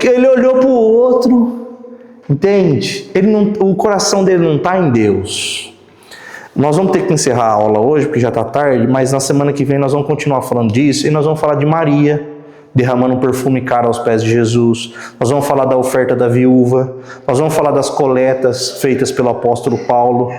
Ele olhou para o outro, entende? O coração dele não está em Deus. Nós vamos ter que encerrar a aula hoje, porque já está tarde, mas na semana que vem nós vamos continuar falando disso e nós vamos falar de Maria, derramando um perfume caro aos pés de Jesus. Nós vamos falar da oferta da viúva. Nós vamos falar das coletas feitas pelo apóstolo Paulo.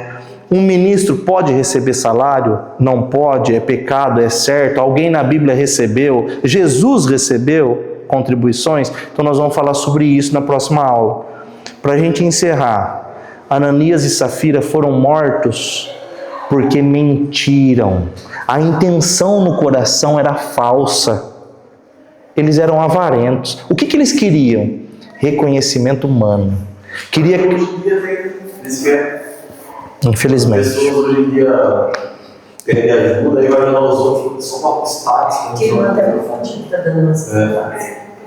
Um ministro pode receber salário? Não pode, é pecado, é certo. Alguém na Bíblia recebeu? Jesus recebeu contribuições? Então nós vamos falar sobre isso na próxima aula. Para a gente encerrar, Ananias e Safira foram mortos porque mentiram. A intenção no coração era falsa. Eles eram avarentos. O que eles queriam? Reconhecimento humano. Infelizmente. As pessoas hoje em dia pedem ajuda e vai ajudar os outros só para postar. Que não até profundinho está dando umas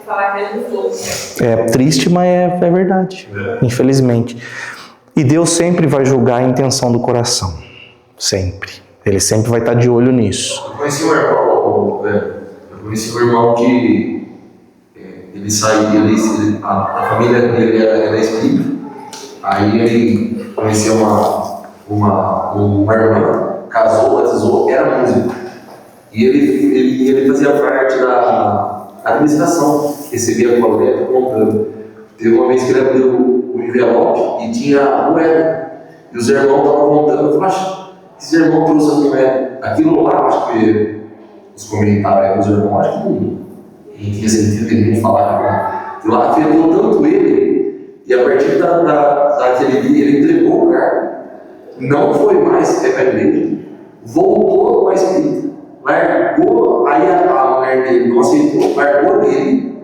falar que ele não foi. É triste, mas é verdade. Infelizmente. E Deus sempre vai julgar a intenção do coração. Sempre. Ele sempre vai estar de olho nisso. Eu conheci um irmão que ele saiu, a família dele era espírita. Aí ele conheceu uma irmã, casou, batizou, era músico. E ele fazia parte da administração, recebia coleta, contando. Teve uma vez que ele abriu o envelope e tinha moeda. E os irmãos estavam contando, eu falei, esse irmão trouxe as moedas. Aquilo lá, acho que os comentários dos irmãos, acho que não tinha sentido ele falar que lá afetou tanto ele, e a partir daquele dia ele entregou o cargo, não foi mais para a igreja, voltou para a espírita, largou, aí a mulher dele não aceitou, largou dele,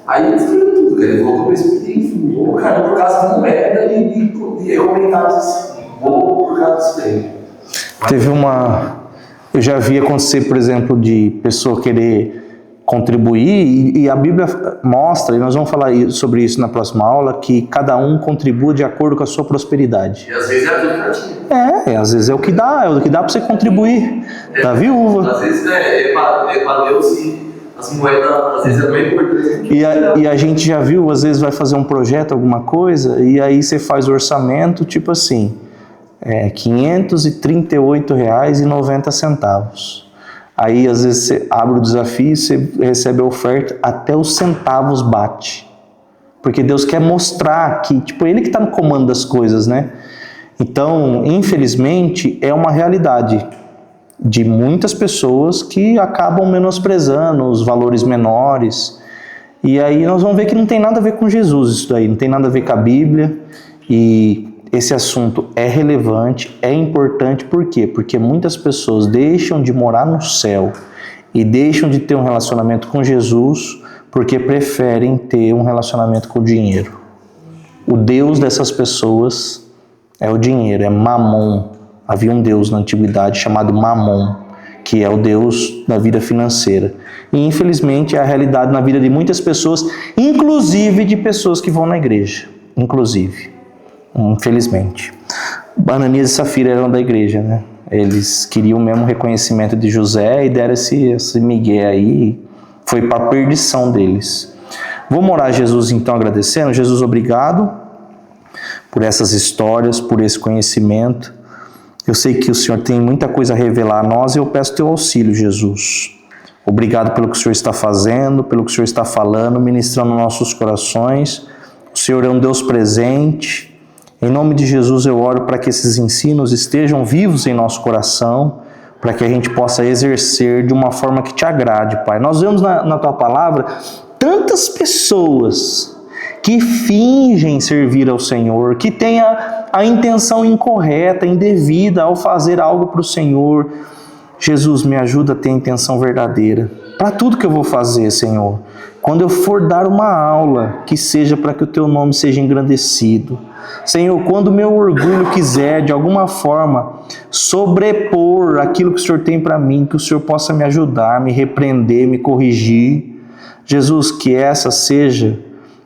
aí ele destruiu tudo, ele voltou para a espírita e enfim, o cara por causa da moeda e comentários assim, por causa disso daí. Eu já vi acontecer, por exemplo, de pessoa querer contribuir, e a Bíblia mostra, e nós vamos falar sobre isso na próxima aula, que cada um contribui de acordo com a sua prosperidade. E às vezes é tudo pratinho. Às vezes é o que dá para você contribuir. Da viúva. Às vezes é para Deus e as moedas, às vezes é bem importante. E a gente já viu, às vezes vai fazer um projeto, alguma coisa, e aí você faz o orçamento, tipo assim, R$ 538,90. Aí, às vezes, você abre o desafio, você recebe a oferta, até os centavos bate. Porque Deus quer mostrar que, tipo, Ele que está no comando das coisas, né? Então, infelizmente, é uma realidade de muitas pessoas que acabam menosprezando os valores menores. E aí nós vamos ver que não tem nada a ver com Jesus isso daí, não tem nada a ver com a Bíblia. E esse assunto é relevante, é importante, por quê? Porque muitas pessoas deixam de morar no céu e deixam de ter um relacionamento com Jesus porque preferem ter um relacionamento com o dinheiro. O Deus dessas pessoas é o dinheiro, é Mamon. Havia um Deus na antiguidade chamado Mamon, que é o Deus da vida financeira. E infelizmente é a realidade na vida de muitas pessoas, inclusive de pessoas que vão na igreja. Infelizmente. Ananias e Safira eram da igreja, né? Eles queriam mesmo o reconhecimento de José e deram esse migué aí, foi para a perdição deles. Vamos orar a Jesus então agradecendo. Jesus, obrigado por essas histórias, por esse conhecimento. Eu sei que o Senhor tem muita coisa a revelar a nós e eu peço teu auxílio, Jesus. Obrigado pelo que o Senhor está fazendo, pelo que o Senhor está falando, ministrando nossos corações. O Senhor é um Deus presente. Em nome de Jesus eu oro para que esses ensinos estejam vivos em nosso coração, para que a gente possa exercer de uma forma que te agrade, Pai. Nós vemos na tua palavra tantas pessoas que fingem servir ao Senhor, que têm a intenção incorreta, indevida ao fazer algo para o Senhor. Jesus, me ajuda a ter a intenção verdadeira para tudo que eu vou fazer, Senhor. Quando eu for dar uma aula, que seja para que o teu nome seja engrandecido. Senhor, quando o meu orgulho quiser, de alguma forma, sobrepor aquilo que o Senhor tem para mim, que o Senhor possa me ajudar, me repreender, me corrigir. Jesus, que essa seja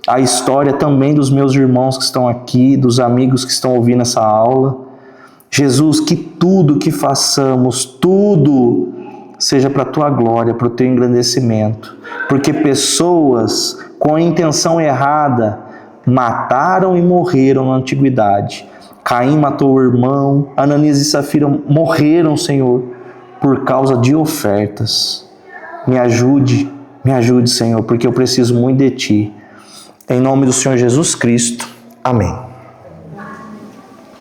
a história também dos meus irmãos que estão aqui, dos amigos que estão ouvindo essa aula. Jesus, que tudo que façamos, tudo seja para a tua glória, para o teu engrandecimento. Porque pessoas com a intenção errada mataram e morreram na antiguidade. Caim matou o irmão, Ananias e Safira morreram, Senhor, por causa de ofertas. Me ajude, Senhor, porque eu preciso muito de Ti. Em nome do Senhor Jesus Cristo. Amém.